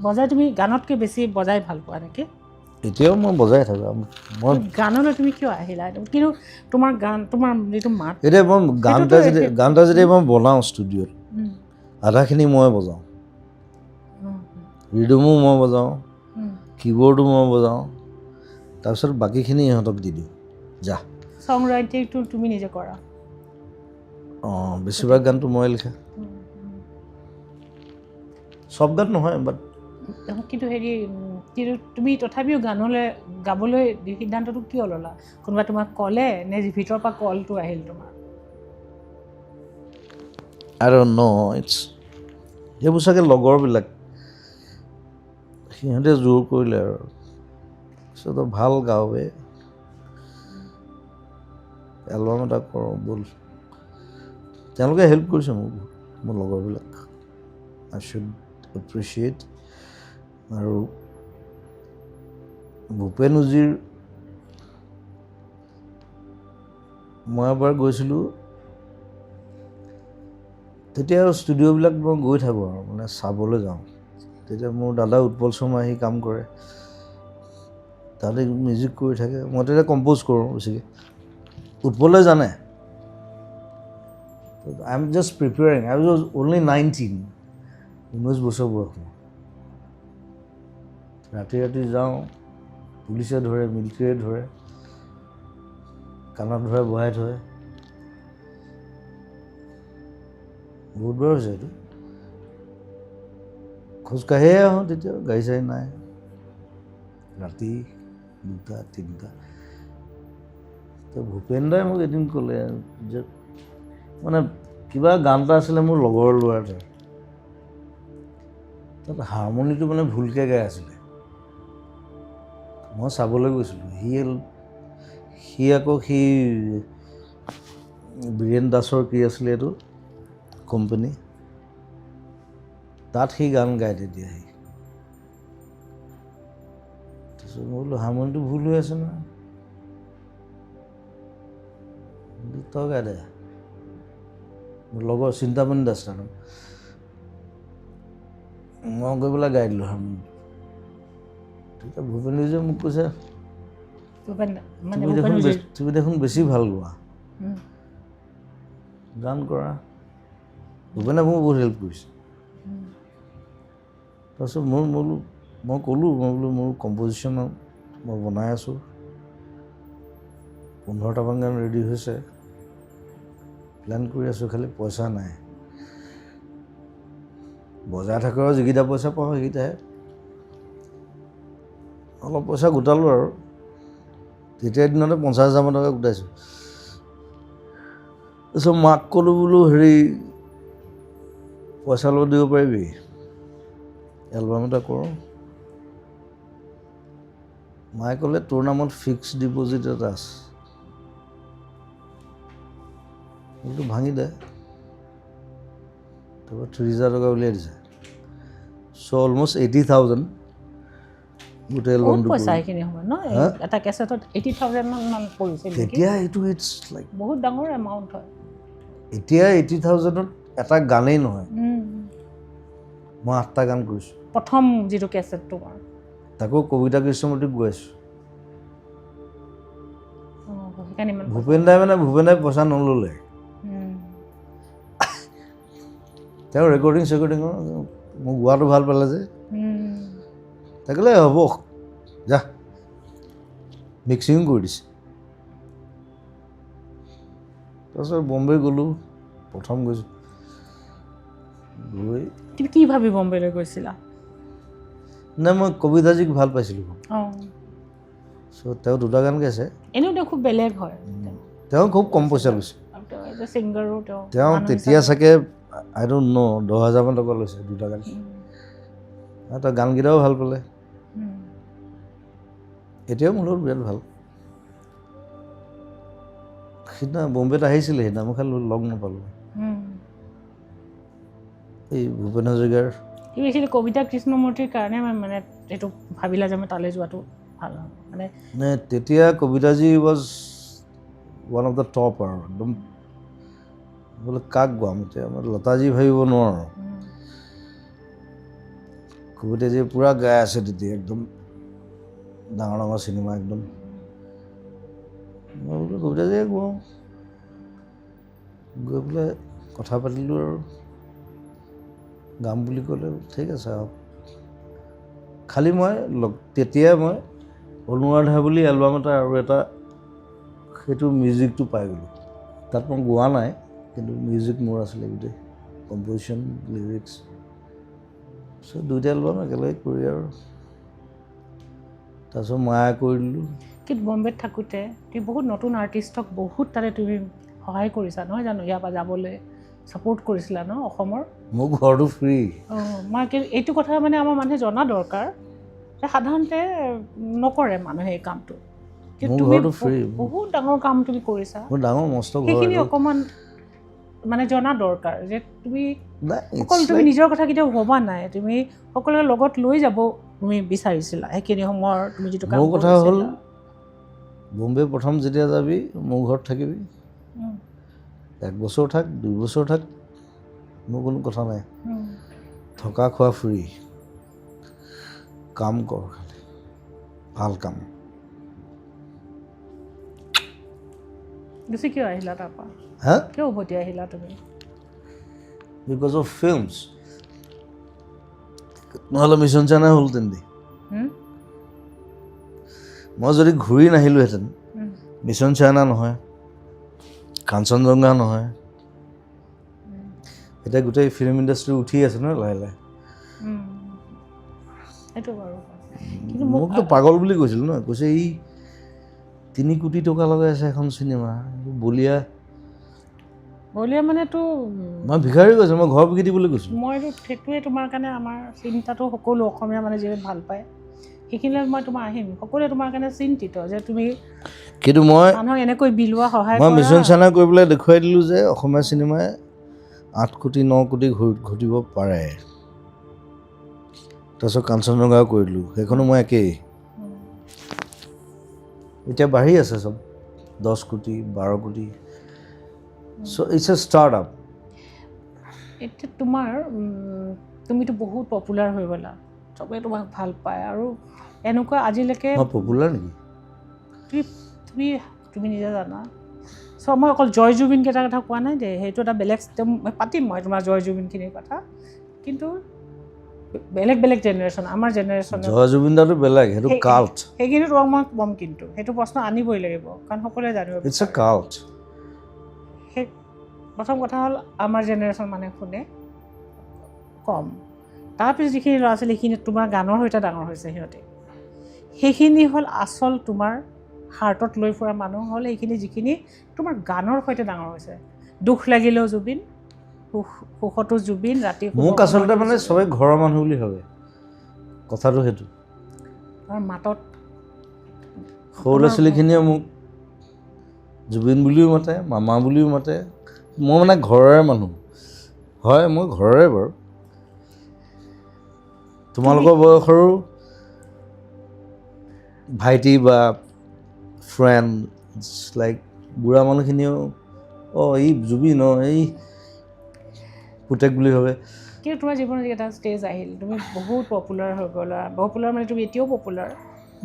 বজাই তুমি গানতকৈ বেছি বজাই ভাল পোৱা নেকি? এতিয়াও মই বজাই থাকোঁ। মই গানলৈ তুমি কিয় আহিলা? কিন্তু তোমাৰ যিটো মাত, এতিয়া মই গান এটা যেতিয়া মই বনাওঁ ষ্টুডিঅ'ত, আধাখিনি মই বজাওঁ, ৰিডমো মই বজাওঁ, কীবৰ্ডো মই বজাওঁ, তাৰপিছত বাকীখিনি ইহঁতক দি দিওঁ, যা। সং ৰাইটিংটো তুমি নিজে কৰা? অঁ, বেছিভাগ গানটো মই লিখা, চব গান নহয় বাট। কিন্তু হেৰি কিন্তু তুমি তথাপিও গাবলৈ সিদ্ধান্তটো কিয় ল'লা? কোনোবা তোমাক ক'লে নে ভিতৰৰ পৰা কলটো আহিল তোমাৰ? I don't know, সেইবোৰ চাগে লগৰবিলাক, সিহঁতে জোৰ কৰিলে আৰু তই ভাল গাৱে, এলবাম এটা কৰোঁ ব'ল। তেওঁলোকে হেল্প কৰিছে মোক, মোৰ লগৰবিলাক। আই শুড এপ্ৰিচিয়েট। আৰু ভূপেন উজীৰ মই এবাৰ গৈছিলোঁ, তেতিয়া ষ্টুডিঅ'বিলাক মই গৈ থাকোঁ আৰু মানে চাবলৈ যাওঁ। তেতিয়া মোৰ দাদা উৎপল শৰ্মা আহি কাম কৰে, তাতে মিউজিক কৰি থাকে, মই তেতিয়া কম্প'জ কৰোঁ বেছিকৈ। উৎপলে জানে। আই am just preparing, I was only 19, 19 বছৰ বয়স মোৰ। ৰাতি ৰাতি যাওঁ, পুলিচে ধৰে, মিলিটেৰীয়ে ধৰে, কাণত ধৰে বহাই থয়। বহুত বাৰ হৈছে এইটো। খোজকাঢ়িয়ে আহোঁ তেতিয়া, গাড়ী চাড়ী নাই। ৰাতি 2টা 3টা। তো ভূপেন দাই মোক এদিন ক'লে যে মানে কিবা গান এটা আছিলে মোৰ লগৰ ল'ৰা এটাৰ, তাত হাৰমনিটো মানে ভুলকৈ গাই আছিলে। মই চাবলৈ গৈছিলোঁ, সি আকৌ বীৰেন দাসৰ কি আছিলে এইটো কোম্পানী, তাত সি গান গায় তেতিয়া। তাৰপিছত মই বোলো হাৰমনিটো ভুল হৈ আছে নহয়, তই গাই দে। মোৰ লগৰ চিন্তামণি দাস তাৰ নাম, মই গৈ পেলাই গাই দিলোঁ হাৰমনিটো। তেতিয়া ভূপেন উজীয়ে মোক কৈছে, তুমি দেখোন বেছি ভাল গোৱা, গান কৰা। ভূপেনে মোক বহুত হেল্প কৰিছে। তাৰপিছত মই ক'লোঁ মোৰ কম্প'জিশ্যন মই বনাই আছোঁ, 15টামান গান ৰেডি হৈছে, প্লেন কৰি আছোঁ, খালি পইচা নাই। বজাই থাকোঁ আৰু যিকেইটা পইচা পাওঁ সেইকেইটাহে। অলপ পইচা গোটালোঁ আৰু তেতিয়াৰ দিনতে 50,000 টকা গোটাইছোঁ। তাৰপিছত মাক ক'লোঁ বোলো হেৰি পইচা অলপ দিব পাৰিবি, এলবাম এটা কৰোঁ। মায়ে ক'লে তোৰ নামত ফিক্সড ডিপ'জিট এটা আছে, সেইটো ভাঙি দে। তাৰপৰা 30,000 টকা উলিয়াই দিছে। চ' অলমষ্ট 80,000 গোটেই এলবামটো। পইচা এইখিনি সময় ন, এটা কেছেটত 80,000 মান পৰিছিল। তেতিয়া এইটো ইটছ লাইক বহুত ডাঙৰ এমাউণ্ট হয়। এতিয়া 80,000ত এটা গানেই নহয়, মই 8টা গান কৰিছোঁ। প্ৰথম যিটো কেছেটটো তাকো কবিতা কৃষ্ণমূৰ্তিক গোৱাইছোঁ। ভূপেন দাই পইচা নল'লে। তেওঁ ৰেকৰ্ডিং মোক গোৱাটো ভাল পালে যে, তাই ক'লে হ'ব যা, মিক্সিঙো কৰি দিছে। তাৰপিছত বম্বে গ'লোঁ, প্ৰথম গৈছোঁ। গৈ তুমি কি ভাবি বম্বেলৈ গৈছিলা? নাই, মই কবিতাজীক ভাল পাইছিলোঁ। চ' তেওঁ 2টা গান গাইছে। এনেও তেওঁ খুব বেলেগ হয়, তেওঁ খুব কম পইচা লৈছে। ছিংগাৰো তেওঁ তেতিয়া চাগে আই ডোণ্ট ন' 10,000 টকা লৈছে 2টা গান। তেওঁ গানকেইটাও ভাল পালে। এতিয়াও মোৰ লগত বিৰাট ভাল। সিদিনা বম্বেত আহিছিলে, সিদিনা মই খালি লগ নাপালোঁ। এই ভূপেন হাজৰিকাৰ কবিতা কৃষ্ণমূৰ্তিৰ কাৰণে মানে এইটো ভাবিলা যে মই তালৈ যোৱাটো ভাল মানে তেতিয়া Kavitaji was one of the top আৰু একদম। বোলে কাক গোৱাম এতিয়া, মই লতাজী ভাবিব নোৱাৰোঁ। কবিতাজীয়ে পূৰা গাই আছে তেতিয়া, একদম ডাঙৰ ডাঙৰ চিনেমা একদম। মই বোলো কবিতাজীয়ে গোৱাওঁ। গৈ পেলাই কথা পাতিলোঁ আৰু গাম বুলি ক'লে, ঠিক আছে আহক। খালি তেতিয়া মই অনুৰাধা বুলি এলবাম এটা আৰু এটা সেইটো মিউজিকটো পাই গ'লোঁ তাত মই গোৱা নাই কিন্তু মিউজিক মোৰ আছিলে গোটেই কম্প'জিশ্যন লিৰিক্স চ' দুইটা এলবাম একেলগে কৰি আৰু তাৰপিছত মায়া কৰি দিলোঁ কিন্তু বম্বেত থাকোঁতে তুমি বহুত নতুন আৰ্টিষ্টক বহুত তাতে তুমি সহায় কৰিছা নহয় জানো ইয়াৰ পৰা যাবলৈ ছাপোৰ্ট কৰিছিলা ন অসমৰ মোৰ ঘৰটো ফ্ৰী মই এইটো কথা মানে আমাৰ মানুহে জনা দৰকাৰ যে সাধাৰণতে নকৰে মানুহে এই কামটো কিন্তু মোৰ তুমি ঘৰটো ফ্ৰী বহুত ডাঙৰ কাম তুমি কৰিছা মোৰ ডাঙৰ মস্ত ঘৰ সেইখিনি অকণমান মানে জনা দৰকাৰ যে তুমি অকল তুমি নাই নিজৰ কথা কেতিয়াও ভবা নাই তুমি সকলোৰে লগত লৈ যাব তুমি বিচাৰিছিলা সেইখিনি সময়ৰ তুমি যিটো কাম মোৰ কথা হ'ল কৰিছিলা বম্বে প্ৰথম যেতিয়া যাবি মোৰ ঘৰত থাকিবি 1 বছৰ থাক 2 বছৰ থাক মোৰ কোনো কথা নাই থকা খোৱা ফ্ৰী কাম কৰ খালি ভাল কাম গুচি কিয় আহিলা তাৰপৰা হা কিয় উভতি আহিলা তুমি বিকজ অফ ফিল্মছ নহ'লে মিছন চাইনা হ'লহেঁতেন দি মই যদি ঘূৰি নাহিলোহেঁতেন মিছন চাইনা নহয় কাঞ্চনজংঘা নহয় এতিয়া গোটেই ফিল্ম ইণ্ডাষ্ট্ৰী উঠি আছে নহয় লাহে লাহে সেইটো বাৰু কিন্তু মোকতো পাগল বুলি কৈছিল ন কৈছে এই 3 কোটি টকা লগাই আছে এখন চিনেমা বলিয়া মানেতো মই ভিখাৰী কৈছোঁ মই ঘৰ বিকি দিবলৈ কৈছোঁ মইতো সেইটোৱে তোমাৰ কাৰণে আমাৰ চিন্তাটো সকলো অসমীয়া মানে যিমান ভাল পায় সেইখিনিলৈ মই তোমাৰ আহিম সকলোৱে তোমাৰ কাৰণে চিন্তিত যে তুমি কিন্তু মই মানুহক এনেকৈ বিলোৱা সহায় মই কৰা মিছন চাইনা কৰি পেলাই দেখুৱাই দিলোঁ যে অসমীয়া চিনেমাই 8 কোটি 9 কোটি ঘটিব পাৰে তাৰপিছত কাঞ্চনজংঘাও কৰি দিলোঁ সেইখনো মই একেই এতিয়া বাঢ়ি আছে চব 10 কোটি 12 কোটি চ' ইটছ এ ষ্টাৰ্ট আপ এতিয়া তোমাৰ তুমিতো বহুত পপুলাৰ হৈ গ'লা চবেই তোমাক ভাল পায় আৰু এনেকুৱা আজিলৈকে মই পপুলাৰ নেকি তুমি তুমি নিজে জানা চ' মই অকল জয় জুবিন কেইটাৰ কথা কোৱা নাই যে সেইটো এটা বেলেগ পাতিম মই তোমাৰ জয় জুবিনখিনিৰ কথা কিন্তু বেলেগ বেলেগ জেনেৰেশ্যন আমাৰ জেনেৰেশ্যনে জয় জুবিন দাটো বেলেগ সেইটো কাল্ট সেইখিনি তোমাক মই ক'ম কিন্তু সেইটো প্ৰশ্ন আনিবই লাগিব কাৰণ সকলোৱে জানিব ইটছ এ কাল্ট সেই প্ৰথম কথা হ'ল আমাৰ জেনেৰেশ্যন মানে শুনে কম তাৰপিছত যিখিনি ল'ৰা ছোৱালী সেইখিনি তোমাৰ গানৰ সৈতে ডাঙৰ হৈছে সিহঁতে সেইখিনি হ'ল আচল তোমাৰ হাৰ্টত লৈ ফুৰা মানুহ হ'ল এইখিনি যিখিনি তোমাৰ গানৰ সৈতে ডাঙৰ হৈছে দুখ লাগিলেও জুবিন সুখতো জুবিন ৰাতি মোক আচলতে মানে চবেই ঘৰৰ মানুহ বুলি ভাবে কথাটো সেইটো আৰু মাতত সৰু ল'ৰা ছোৱালীখিনিয়ে মোক জুবিন বুলিও মাতে মামা বুলিও মাতে মই মানে ঘৰৰে মানুহ হয় মই ঘৰৰে বাৰু তোমালোকৰ বয়সৰো ভাইটি বা ফ্ৰেণ্ড লাইক বুঢ়া মানুহখিনিও এই জুবিন এই পুতেক বুলি ভাবে কিন্তু তোমাৰ জীৱনত এটা ষ্টেজ আহিল তুমি বহুত পপুলাৰ হৈ গ'লা পপুলাৰ মানে তুমি এতিয়াও পপুলাৰ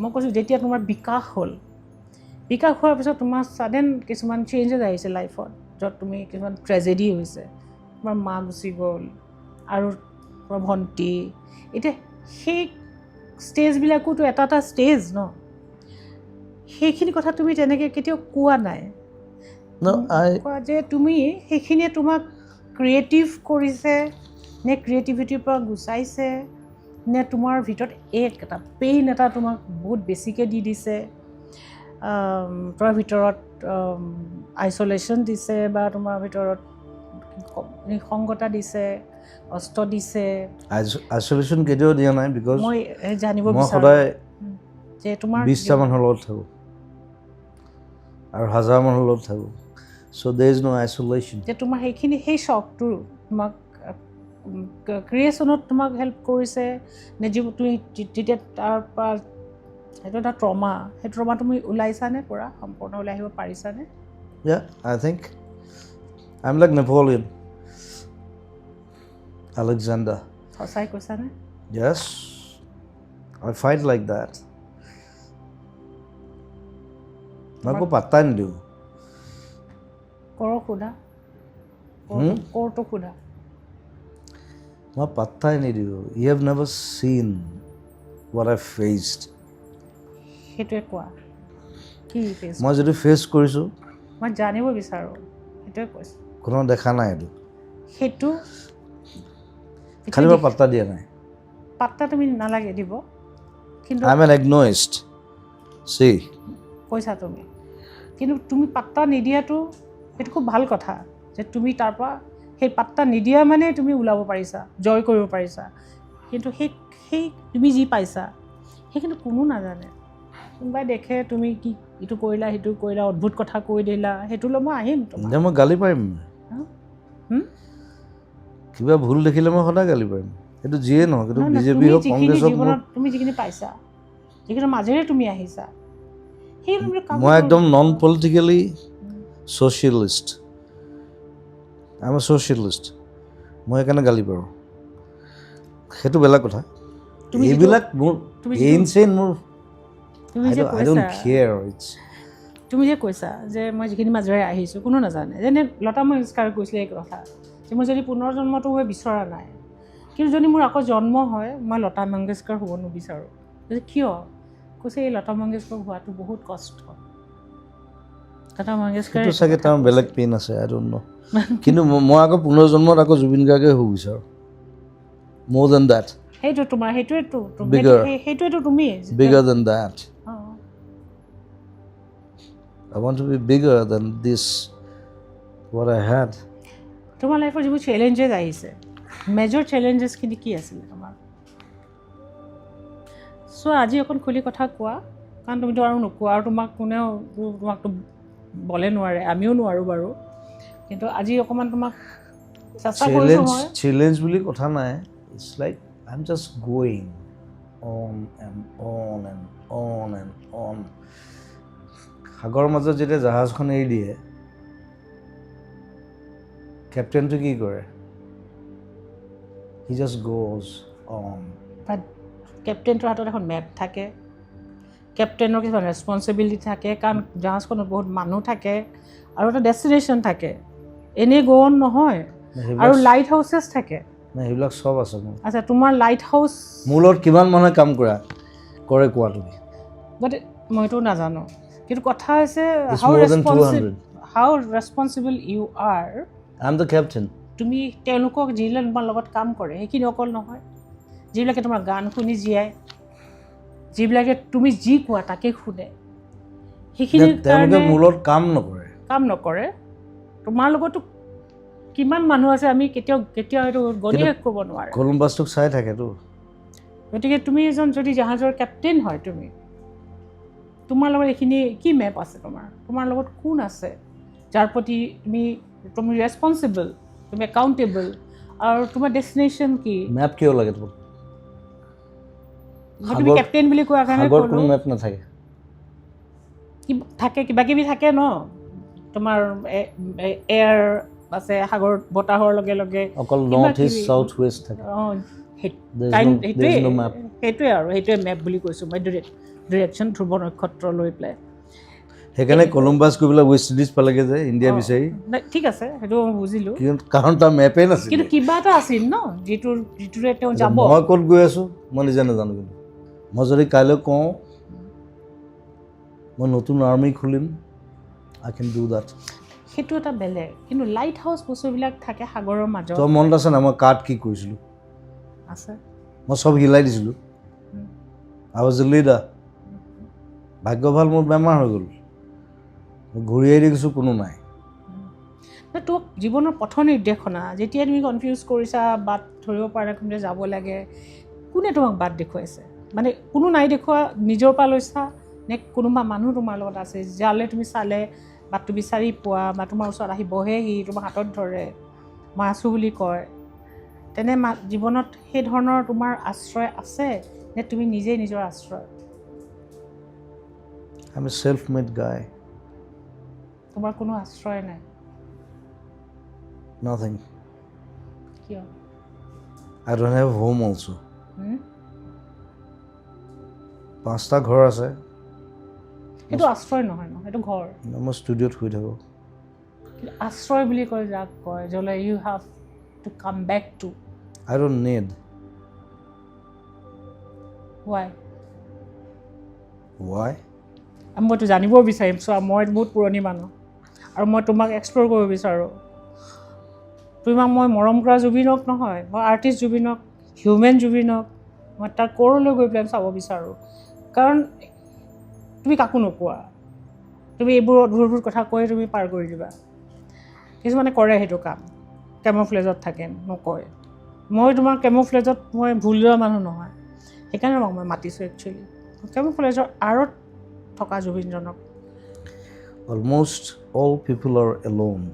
মই কৈছোঁ যেতিয়া তোমাৰ বিকাশ হ'ল বিকাশ হোৱাৰ পিছত তোমাৰ ছাডেন কিছুমান চেঞ্জেছ আহিছে লাইফত য'ত তুমি কিছুমান ট্ৰেজেডি হৈছে তোমাৰ মা গুচি গ'ল আৰু তোমাৰ ভণ্টি এতিয়া সেই ষ্টেজবিলাকোতো এটা এটা ষ্টেজ ন সেইখিনি কথা তুমি তেনেকৈ কেতিয়াও কোৱা নাই কোৱা যে তুমি সেইখিনিয়ে তোমাক ক্ৰিয়েটিভ কৰিছে নে ক্ৰিয়েটিভিটিৰ পৰা গুচাইছে নে তোমাৰ ভিতৰত এটা পেইন এটা তোমাক বহুত বেছিকৈ দি দিছে তোমাৰ ভিতৰত আইচলেশ্যন দিছে বা তোমাৰ ভিতৰত নিসংগতা দিছে কষ্ট দিছে আইচলেশ্যন কেতিয়াও দিয়া নাই বিকজ মই জানিব মই বিচাৰোঁ সদায় যে তোমাৰ 20টা মানুহৰ লগত থাকোঁ আৰু 1000 মানুহৰ লগত থাকোঁ চ' দেৰ ইজ ন' আইচলেশ্যন যে তোমাৰ সেইখিনি সেই চখটো তোমাক ক্ৰিয়েশ্যনত তোমাক হেল্প কৰিছে নে যি তুমি যেতিয়া তাৰ পৰা সেইটো এটা ট্ৰমা সেই ট্ৰমা তুমি ওলাইছানে পূৰা সম্পূৰ্ণ ওলাই আহিব পাৰিছানে I think I'm like Napoleon Alexander সঁচাই কৈছানে yes I fight like that মই একো পাত্তাই নিদিওঁ কৰক সোধা কৰটো সোধা মই পাত্তাই নিদিওঁ you have never seen what I faced সেইটোৱে কোৱা কি ফেচ মই যদি ফেচ কৰিছোঁ মই জানিব বিচাৰোঁ সেইটোৱে কৈছোঁ কোনো দেখা নাই এইটো সেইটো খালি মই পাত্তা দিয়া নাই পাত্তা তুমি নালাগে দিব কিন্তু আই এম এন এগন'ইষ্ট চি কৈছা তুমি কিন্তু তুমি পাত্তা নিদিয়াটো সেইটো খুব ভাল কথা যে তুমি তাৰ পৰা সেই পাত্তা নিদিয়া মানে তুমি ওলাব পাৰিছা জয় কৰিব পাৰিছা কিন্তু সেই তুমি যি পাইছা সেইখিনি কোনো নাজানে কোনোবাই দেখে তুমি কি ইটো কৰিলা সিটো কৰিলা অদ্ভুত কথা কৈ দিলা সেইটোলৈ মই আহিম তোমাৰ যে মই গালি পাৰিম কিবা ভুল দেখিলে মই সদায় গালি পাৰিম সেইটো যিয়ে নহওক কিন্তু বিজেপি হওক কংগ্ৰেছ হওক তুমি যিখিনি পাইছা যিখিনি মাজেৰে তুমি আহিছা সেই মই একদম non politically socialist I am A socialist মই সেইকাৰণে গালি পাৰোঁ সেইটো বেলেগ কথা এইবিলাক মোৰ ইনচেইন মোৰ আই ডোন্ট কেয়াৰ ইটছ তুমি যে কৈছা যে মই যিখিনি মাজেৰে আহিছোঁ কোনো নাজানে যেনে লতা মংগেশকাৰ কৈছিলে এই কথা যে মই যদি পুনৰ জন্মটো হৈ বিচৰা নাই কিন্তু যদি মোৰ আকৌ জন্ম হয় মই লতা মংগেশকাৰ হ'ব নিবিচাৰোঁ কিয় কৈছে এই লতা মংগেশকাৰ হোৱাটো বহুত কষ্ট লতা মংগেশকাৰ চাগে তাৰ বেলেগ পেইন আছে আই ডোন্ট ন কিন্তু মই আকৌ পুনৰ জন্মত আকৌ জুবিন গাৰ্গে হ'ব বিচাৰোঁ মোৰ দেন দেট সেইটো তোমাৰ সেইটোৱেতো তুমি bigger than that I want to be bigger than this what I had তোমাৰ লাইফৰ যিবোৰ চেলেঞ্জেছ আহিছে মেজৰ চেলেঞ্জেছখিনি কি আছিলে তোমাৰ চ' আজি অকণ খুলি কথা কোৱা কাৰণ তুমিতো আৰু নোকোৱা আৰু তোমাক কোনেও তোমাকতো বলে নোৱাৰে আমিও নোৱাৰোঁ বাৰু কিন্তু আজি অকণমান তোমাক চেষ্টা কৰিছোঁ মই চেলেঞ্জ বুলি কথা নাই it's like I am just going on and on and on and on সাগৰৰ মাজত যেতিয়া জাহাজখন এৰি দিয়ে কেপ্টেইনটো কি কৰে he just goes on but কেপ্টেইনটোৰ হাতত এখন মেপ থাকে কেপ্টেইনৰ কিছুমান ৰেছপনচিবিলিটি থাকে কাৰণ জাহাজখনত বহুত মানুহ থাকে আৰু এটা ডেষ্টিনেশ্যন থাকে এনেই গ' অন নহয় আৰু লাইট হাউচেছ থাকে সেইবিলাক চব আছে মোৰ আচ্ছা তোমাৰ লাইট হাউচ মোৰ লগত কিমান মানুহে কাম কৰে কোৱা তুমি বাট মইতো নাজানো কিন্তু কথা হৈছে how responsible you are I am the captain তুমি তেওঁলোকক যিবিলাক তোমাৰ লগত কাম কৰে সেইখিনি অকল নহয় যিবিলাকে তোমাৰ গান শুনি জীয়াই যিবিলাকে তুমি যি কোৱা তাকে শুনে সেইখিনি তেওঁলোকে মোৰ লগত কাম নকৰে তোমাৰ লগতো কিমান মানুহ আছে আমি কেতিয়াও এইটো গণি শেষ কৰিব নোৱাৰে কলম্বাছটোক চাই থাকেতো গতিকে তুমি এজন যদি জাহাজৰ কেপ্টেইন হয় তোমাৰ লগত এইখিনি কি মেপ আছে তোমাৰ লগত কোন আছে যাৰ প্ৰতি তুমি ৰেছপনচিবল তুমি একাউণ্টেবল আৰু তোমাৰ ডেষ্টিনেশ্যন কি মেপ কিয় লাগে তোমাক তুমি কেপ্টেইন বুলি কোৱা কাৰণে কোনো মেপ নাথাকে থাকে কিবা কিবি থাকে ন তোমাৰ এয়াৰ আছে সাগৰ বতাহৰ লগে লগে অকল নৰ্থ ইষ্ট সাউথ ৱেষ্ট থাকে সেইটোৱে আৰু সেইটোৱে মেপ বুলি কৈছোঁ মই ডিৰেকশ্যন ধ্ৰুৱ নক্ষত্ৰ লৈ পেলাই সেইকাৰণে কলম্বাছ গৈ পেলাই ৱেষ্ট ইণ্ডিজ পালেগে যে ইণ্ডিয়া বিচাৰি ঠিক আছে সেইটো মই বুজিলোঁ কাৰণ তাৰ মেপেই নাছিল কিন্তু কিবা এটা আছিল ন যিটোৰে তেওঁ যাব মই ক'ত গৈ আছোঁ মই নিজে নাজানো কিন্তু মই যদি কাইলৈ কওঁ মই নতুন আৰ্মি খুলিম আই কেন ডু দেট সেইটো এটা বেলেগ কিন্তু লাইট হাউচ বস্তুবিলাক থাকে সাগৰৰ মাজত তই মনত আছে না মই কাৰ্ড কি কৰিছিলোঁ আছে মই চব হিলাই দিছিলোঁ আই ৱাজ এ লিডাৰ ভাগ্য ভাল মোৰ বেমাৰ হৈ গ'ল ঘূৰি আহি দেখিছোঁ কোনো নাই তোক জীৱনৰ পথ নিৰ্দেশনা যেতিয়া তুমি কনফিউজ কৰিছা বাট ধৰিব পৰা কোনে যাব লাগে কোনে তোমাক বাট দেখুৱাইছে মানে কোনো নাই দেখুওৱা নিজৰ পৰা লৈছা নে কোনোবা মানুহ তোমাৰ লগত আছে যালে তুমি চালে বাটটো বিচাৰি পোৱা বা তোমাৰ ওচৰত আহি বহেহি তোমাৰ হাতত ধৰে মই আছোঁ বুলি কয় তেনে জীৱনত সেই ধৰণৰ তোমাৰ আশ্ৰয় আছে নে তুমি নিজেই নিজৰ আশ্ৰয় আই এম এ চেল্ফ মেড গাই তোমাৰ কোনো আশ্ৰয় নাই নাথিং কিয় আই ডোন্ট হেভ হোম অলছো 5টা ঘৰ আছে সেইটো আশ্ৰয় নহয় ন সেইটো ঘৰ মই ষ্টুডিঅ'ত শুই থাকোঁ আশ্ৰয় বুলি কয় যাক কয় য'লে you have to come back to I don't need why মইতো জানিব বিচাৰিম চোৱা মই বহুত পুৰণি মানুহ আৰু মই তোমাক এক্সপ্ল'ৰ কৰিব বিচাৰোঁ তোমাক মই মৰম কৰা জুবিনক নহয় মই আৰ্টিষ্ট জুবিনক হিউমেন জুবিনক মই তাৰ ক'ৰলৈ গৈ পেলাই চাব বিচাৰোঁ কাৰণ তুমি কাকো নোকোৱা তুমি এইবোৰ অধুৰবোৰ কথা কৈ তুমি পাৰ কৰি দিবা কিছুমানে কৰে সেইটো কাম কেমোফ্লেজত থাকে নকয় মই তোমাৰ কেমোফ্লেজত মই ভুল যোৱা মানুহ নহয় সেইকাৰণে মই মাতিছোঁ একচুৱেলি কেমোফ্লেজৰ আঁৰত থকা জুবিনজনক Almost all people are alone.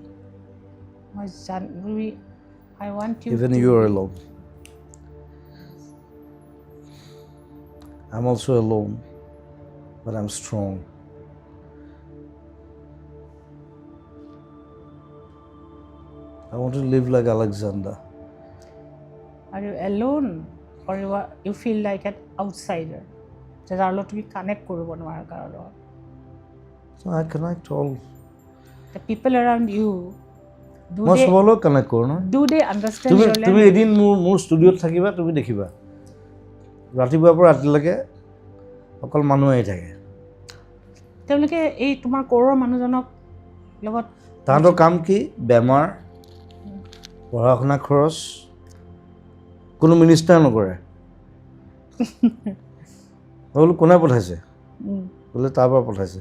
মই I want you Even to you are alone. I'm also alone, but I'm strong. I want to live like Alexander. Are you alone or you feel like an outsider? যাৰ লগত তুমি connect কৰিব নোৱাৰা কাৰো লগত So I connect all. The people around you মই সবৰ লগত কানেক্ট কৰোঁ ন do they understand তুমি your তুমি language? এদিন মোৰ ষ্টুডিঅ'ত থাকিবা তুমি দেখিবা ৰাতিপুৱাৰ পৰা ৰাতিলৈকে অকল মানুহ আহি থাকে তেওঁলোকে এই তোমাৰ ক'ৰৰ মানুহজনক লগত তাহাঁতৰ কাম কি বেমাৰ পঢ়া শুনা খৰচ কোনো মিনিষ্টাৰ নকৰে মই বোলো কোনে পঠাইছে বোলে তাৰ পৰা পঠাইছে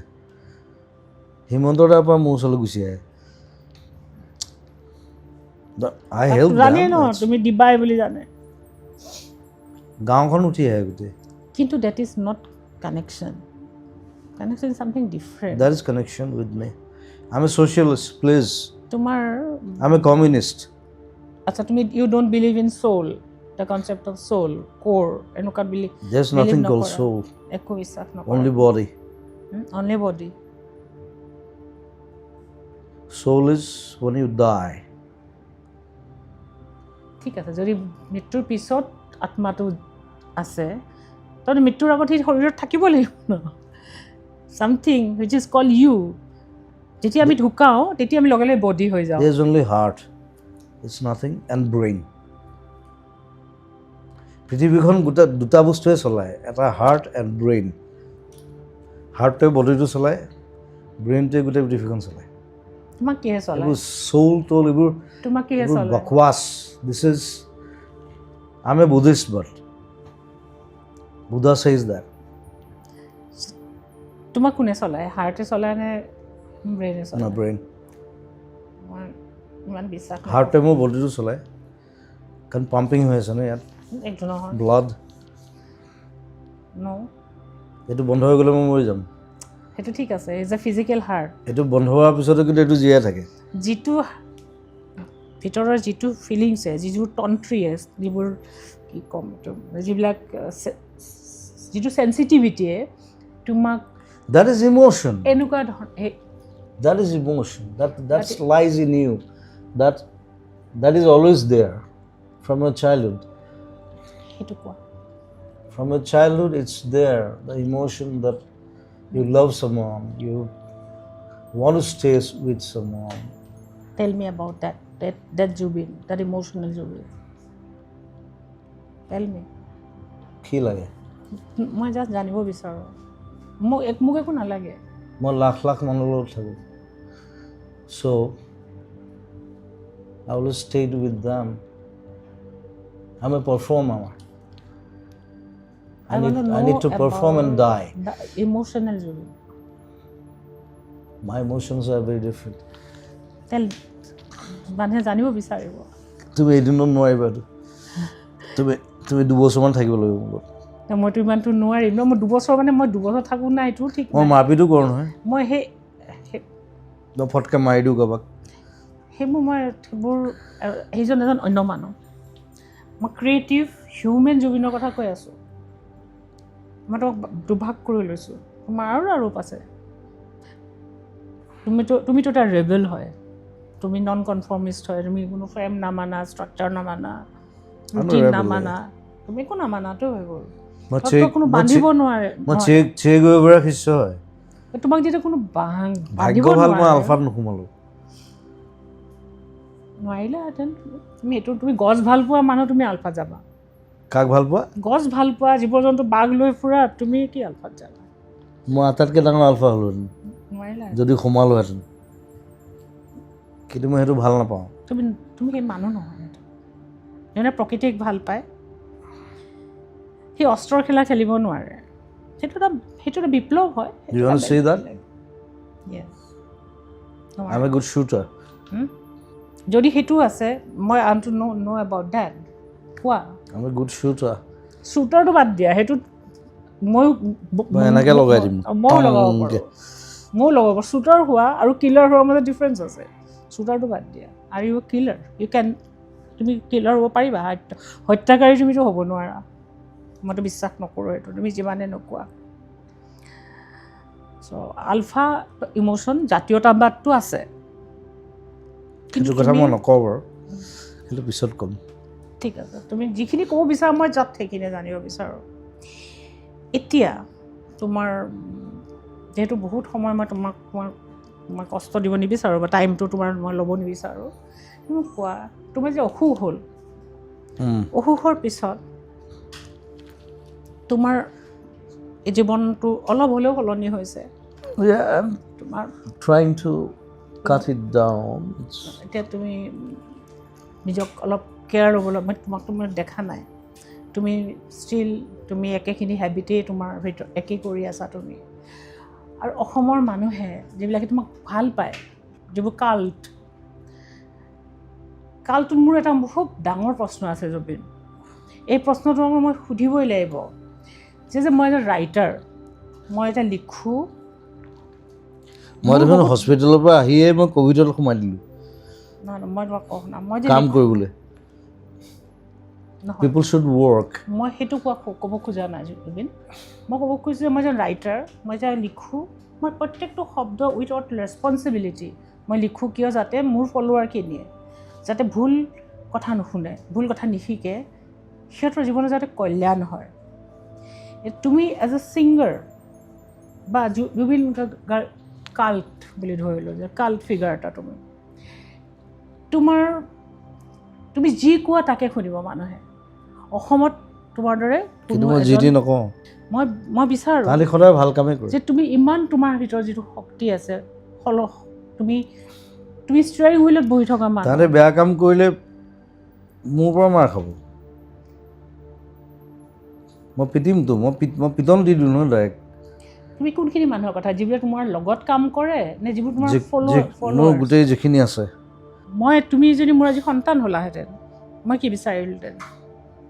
হিমন্ত দাৰ পৰা মোৰ ওচৰলৈ গুচি আহে আই হেল্প জানে ন তুমি দিবাই বুলি জানে গাঁওখন উঠি আহে গোটেই কিন্তু that is not connection is something different that is connection with me I'm a socialist please তোমাৰ I'm a communist আচ্ছা তুমি you don't believe in soul the concept of soul core এনেকুৱা believe there's nothing called soul একো বিশ্বাস নকৰা only body only body soul is when you die ঠিক আছে যদি মৃত্যুৰ পিছত আত্মাটো আছে তখন মৃত্যুৰ আগত সেই শৰীৰত থাকিব লাগিব ন something which is called you যেতিয়া আমি ঢুকাও তেতিয়া আমি লগে লগে বডি হৈ যাওঁ there's only heart it's nothing and brain পৃথিৱীখন দুটা বস্তুৱে চলায় এটা হাৰ্ট এণ্ড ব্ৰেইন হাৰ্টটোৱে বডিটো চলায় ব্ৰেইনটোৱে গোটেই পৃথিৱীখন চলায় তোমাক কিহে চলায় এইবোৰ চৌল তোল এইবোৰ তোমাক কিহে চলায় বকৱাছ this is I am a Buddhist but Buddha says that তোমাক কোনে চলায় হাৰ্টে চলায় নে ব্ৰেইনে না চলায় ব্ৰেইন মই ইমান বিশ্বাস নকৰোঁ। হাৰ্টটোৱে মোৰ বডিটো চলায় কাৰণ পাম্পিং হৈ আছে ন ইয়াত একটো নহয় ব্লাড ন এইটো বন্ধ হৈ গ'লে মই মৰি যাম সেইটো ঠিক আছে ইজ এ ফিজিকেল হাৰ্ট এইটো বন্ধ হোৱাৰ পিছতো কিন্তু এইটো জীয়াই থাকে যিটো ভিতৰৰ যিটো ফিলিংছে যিবোৰ তন্ত্ৰীয়ে যিবোৰ কি ক'ম এইটো যিবিলাক যিটো চেঞ্চিটিভিটিয়ে তোমাক that is emotion এনেকুৱা ধৰণৰ that is emotion that lies in you that is always there from your childhood সেইটো কোৱা from your childhood it's there the emotion that you love someone you want to stay with someone tell me about that Jubin that emotional Jubin tell me কি লাগে মই just জানিব বিচাৰোঁ মোক একো নালাগে মই লাখ লাখ মানুহৰ লগত থাকোঁ so I will stay with them I'm a performer I need to perform and die the emotional Jubin my emotions are very different tell মানুহে জানিব বিচাৰিব তুমি এদিনত নোৱাৰিবা তুমি দুবছৰমান থাকিব লাগিব মোৰ মইতো ইমানটো নোৱাৰিম ন মই দুবছৰ মানে মই দুবছৰ থাকোঁ নাই এইটো ঠিক মই মাৰপিটো কৰোঁ নহয় মই সেই মই ফটকৈ মাৰি দিওঁ কাৰোবাক সেইবোৰ সেইজন এজন অন্য মানুহ মই ক্ৰিয়েটিভ হিউমেন জুবিনৰ কথা কৈ আছোঁ মই তোমাক দুভাগ কৰি লৈছোঁ তোমাৰ আৰু ৰূপ আছে তুমিতো এটা ৰেবেল হয় তুমি নন কনফৰ্মিষ্ট হয় তুমি কোনো ফ্ৰেম নামানা ষ্ট্ৰাকচাৰ নামানা ৰুটিন নামানা তুমি একো নামানাতো হৈ গ'ল কোনো বান্ধিব নোৱাৰে মই চে গুয়েভাৰাৰ শিষ্য হয় তোমাক যেতিয়া কোনো ভাগ্য ভাল মই আলফাত নোসোমালোঁ নোৱাৰিলাহেঁতেন তুমি গছ ভাল পোৱা মানুহ তুমি আলফাত যাবা কাক ভাল পোৱা গছ ভাল পোৱা জীৱ জন্তু বাঘ লৈ ফুৰা তুমি কি আলফাত যাবা মই আটাইতকৈ ডাঙৰ আলফা হ'লোহেঁতেন নোৱাৰিলা যদি সোমালোহেঁতেন, কিন্তু মই সেইটো ভাল নাপাওঁ। তুমি সেই মানুহ নহয় সেইটো। যোনে প্ৰকৃতিক ভাল পায় সি অস্ত্ৰৰ খেলা খেলিব নোৱাৰে। সেইটো এটা বিপ্লৱ হয়। You want to say that? Yes. I'm a good shooter. যদি সেইটো আছে, মই আন টু know about that. কোৱা। I'm a good shooter. শ্বুটাৰটো বাদ দিয়া, সেইটো মই এনেকৈ লগাই দিম। ময়ো লগাব পাৰোঁ। শ্বুটাৰ হোৱা আৰু কিলাৰ হোৱাৰ মাজত ডিফাৰেঞ্চ আছে। শ্বুটাৰটো বাদ দিয়া। আৰু ইউ কিলাৰ, তুমি কিলাৰ হ'ব পাৰিবা, হত্যাকাৰী তুমিতো হ'ব নোৱাৰা। মইতো বিশ্বাস নকৰোঁ সেইটো, তুমি যিমানে নোকোৱা। চ' আলফা ইম'শ্যন, জাতীয়তাবাদটো আছে। সেইটো কথা মই নকওঁ বাৰু, সেইটো পিছত ক'ম। ঠিক আছে, তুমি যিখিনি ক'ব বিচাৰা মই যাত সেইখিনি জানিব বিচাৰোঁ। এতিয়া তোমাৰ যিহেতু বহুত সময় মই তোমাক কষ্ট দিব নিবিচাৰোঁ বা টাইমটো তোমাৰ মই ল'ব নিবিচাৰোঁ, তুমি কোৱা, তোমাৰ যে অসুখ হ'ল, অসুখৰ পিছত তোমাৰ এই জীৱনটো অলপ হ'লেও সলনি হৈছে। তোমাৰ trying to cut it down. এতিয়া তুমি নিজক অলপ কেয়াৰ ল'বলৈ, মই দেখা নাই, তুমি ষ্টিল তুমি একেখিনি হেবিটেই তোমাৰ ভিতৰত একেই কৰি আছা তুমি। আৰু অসমৰ মানুহে যিবিলাকে তোমাক ভাল পায়, যিবোৰ কালটোত মোৰ এটা খুব ডাঙৰ প্ৰশ্ন আছে জুবিন। এই প্ৰশ্নটো মই সুধিবই লাগিব যে মই এজন ৰাইটাৰ, মই এটা লিখোঁ। মই দেখোন হস্পিটেলৰ পৰা আহিয়ে মই ক'ভিডত সোমাই দিলোঁ। নহয়, মই তোমাক কওঁ না, মই যে কাম কৰিবলৈ। People should work. মই সেইটো ক'ব খোজা নাই জুবিন। মই ক'ব খুজিছোঁ যে মই এজন ৰাইটাৰ, মই যে লিখোঁ, মই প্ৰত্যেকটো শব্দ উইথআউট ৰেছপনচিবিলিটি মই লিখোঁ, কিয় যাতে মোৰ ফলোৱাৰখিনিয়ে যাতে ভুল কথা নুশুনে, ভুল কথা নিশিকে, সিহঁতৰ জীৱনত যাতে কল্যাণ হয়। তুমি এজ এ ছিংগাৰ বা জুবিন কাল্ট বুলি ধৰিলোঁ যে কাল্ট ফিগাৰ এটা তুমি যি কোৱা তাকে শুনিব মানুহে। অসমত তোমাৰ দৰে কিন্তু মই যি টি নকওঁ, মই বিচাৰোঁ তাহাঁতি সদায় ভাল কামেই কৰে। যে তুমি ইমান তোমাৰ ভিতৰত যিটো শক্তি আছে, তুমি ষ্টিয়াৰিং হুইলত বহি থকা মানুহ, তাহাঁতে বেয়া কাম কৰিলে মোৰ পৰা মাৰ খাব, মই পিটিমতো, মই পিটন দি দিওঁ নহয় ডাইৰেক্ট। তুমি কোনখিনি মানুহৰ কথা, যিবিলাক তোমাৰ লগত কাম কৰে নে যিবোৰ তোমাৰ মোৰ গোটেই যিখিনি আছে। তুমি যদি মোৰ আজি সন্তান হ'লাহেঁতেন, মই কি বিচাৰিলোহেঁতেন